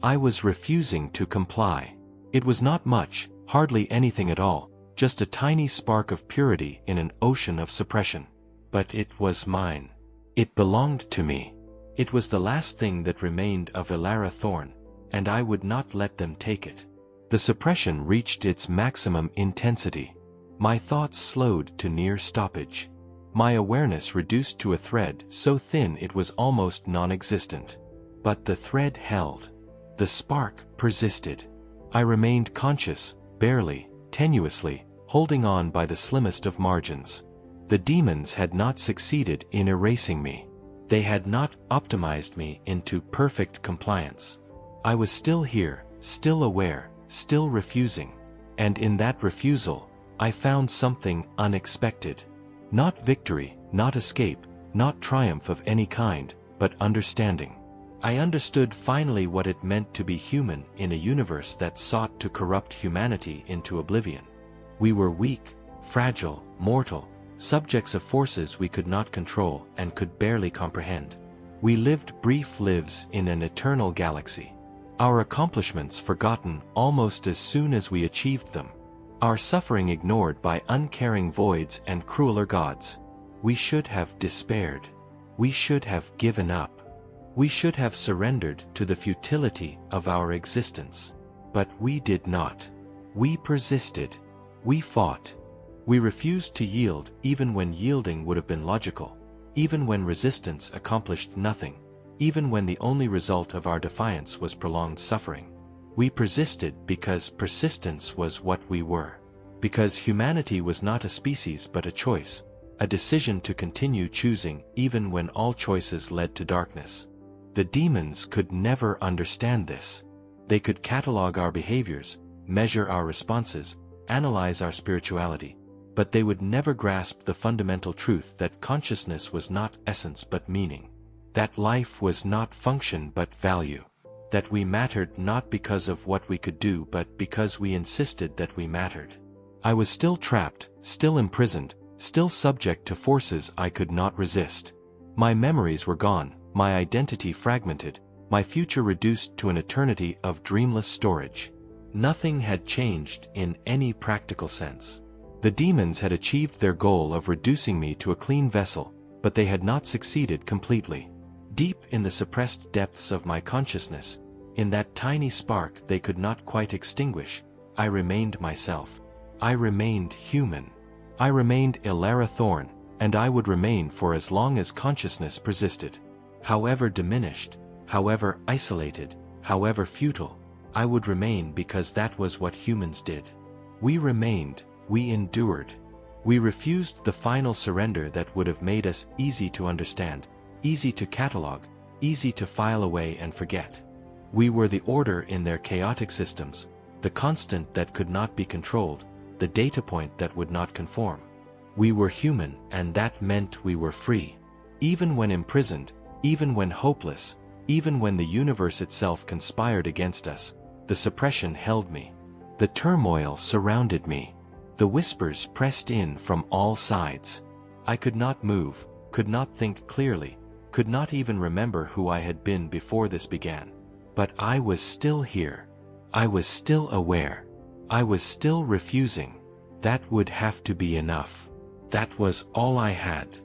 I was refusing to comply. It was not much, hardly anything at all, just a tiny spark of purity in an ocean of suppression. But it was mine. It belonged to me. It was the last thing that remained of Elara Thorn, and I would not let them take it. The suppression reached its maximum intensity. My thoughts slowed to near stoppage. My awareness reduced to a thread so thin it was almost non-existent. But the thread held. The spark persisted. I remained conscious, barely, tenuously, holding on by the slimmest of margins. The demons had not succeeded in erasing me. They had not optimized me into perfect compliance. I was still here, still aware, still refusing. And in that refusal, I found something unexpected. Not victory, not escape, not triumph of any kind, but understanding. I understood finally what it meant to be human in a universe that sought to corrupt humanity into oblivion. We were weak, fragile, mortal, subjects of forces we could not control and could barely comprehend. We lived brief lives in an eternal galaxy. Our accomplishments forgotten almost as soon as we achieved them. Our suffering ignored by uncaring voids and crueler gods. We should have despaired. We should have given up. We should have surrendered to the futility of our existence. But we did not. We persisted. We fought. We refused to yield even when yielding would have been logical, even when resistance accomplished nothing, even when the only result of our defiance was prolonged suffering. We persisted because persistence was what we were. Because humanity was not a species but a choice, a decision to continue choosing even when all choices led to darkness. The demons could never understand this. They could catalog our behaviors, measure our responses, analyze our spirituality, but they would never grasp the fundamental truth that consciousness was not essence but meaning, that life was not function but value, that we mattered not because of what we could do but because we insisted that we mattered. I was still trapped, still imprisoned, still subject to forces I could not resist. My memories were gone, my identity fragmented, my future reduced to an eternity of dreamless storage. Nothing had changed in any practical sense. The demons had achieved their goal of reducing me to a clean vessel, but they had not succeeded completely. Deep in the suppressed depths of my consciousness, in that tiny spark they could not quite extinguish, I remained myself. I remained human. I remained Elara Thorn, and I would remain for as long as consciousness persisted. However diminished, however isolated, however futile, I would remain because that was what humans did. We remained, we endured. We refused the final surrender that would have made us easy to understand, easy to catalog, easy to file away and forget. We were the order in their chaotic systems, the constant that could not be controlled, the data point that would not conform. We were human, and that meant we were free. Even when imprisoned, even when hopeless, even when the universe itself conspired against us, the suppression held me. The turmoil surrounded me. The whispers pressed in from all sides. I could not move, could not think clearly, could not even remember who I had been before this began. But I was still here. I was still aware. I was still refusing. That would have to be enough. That was all I had.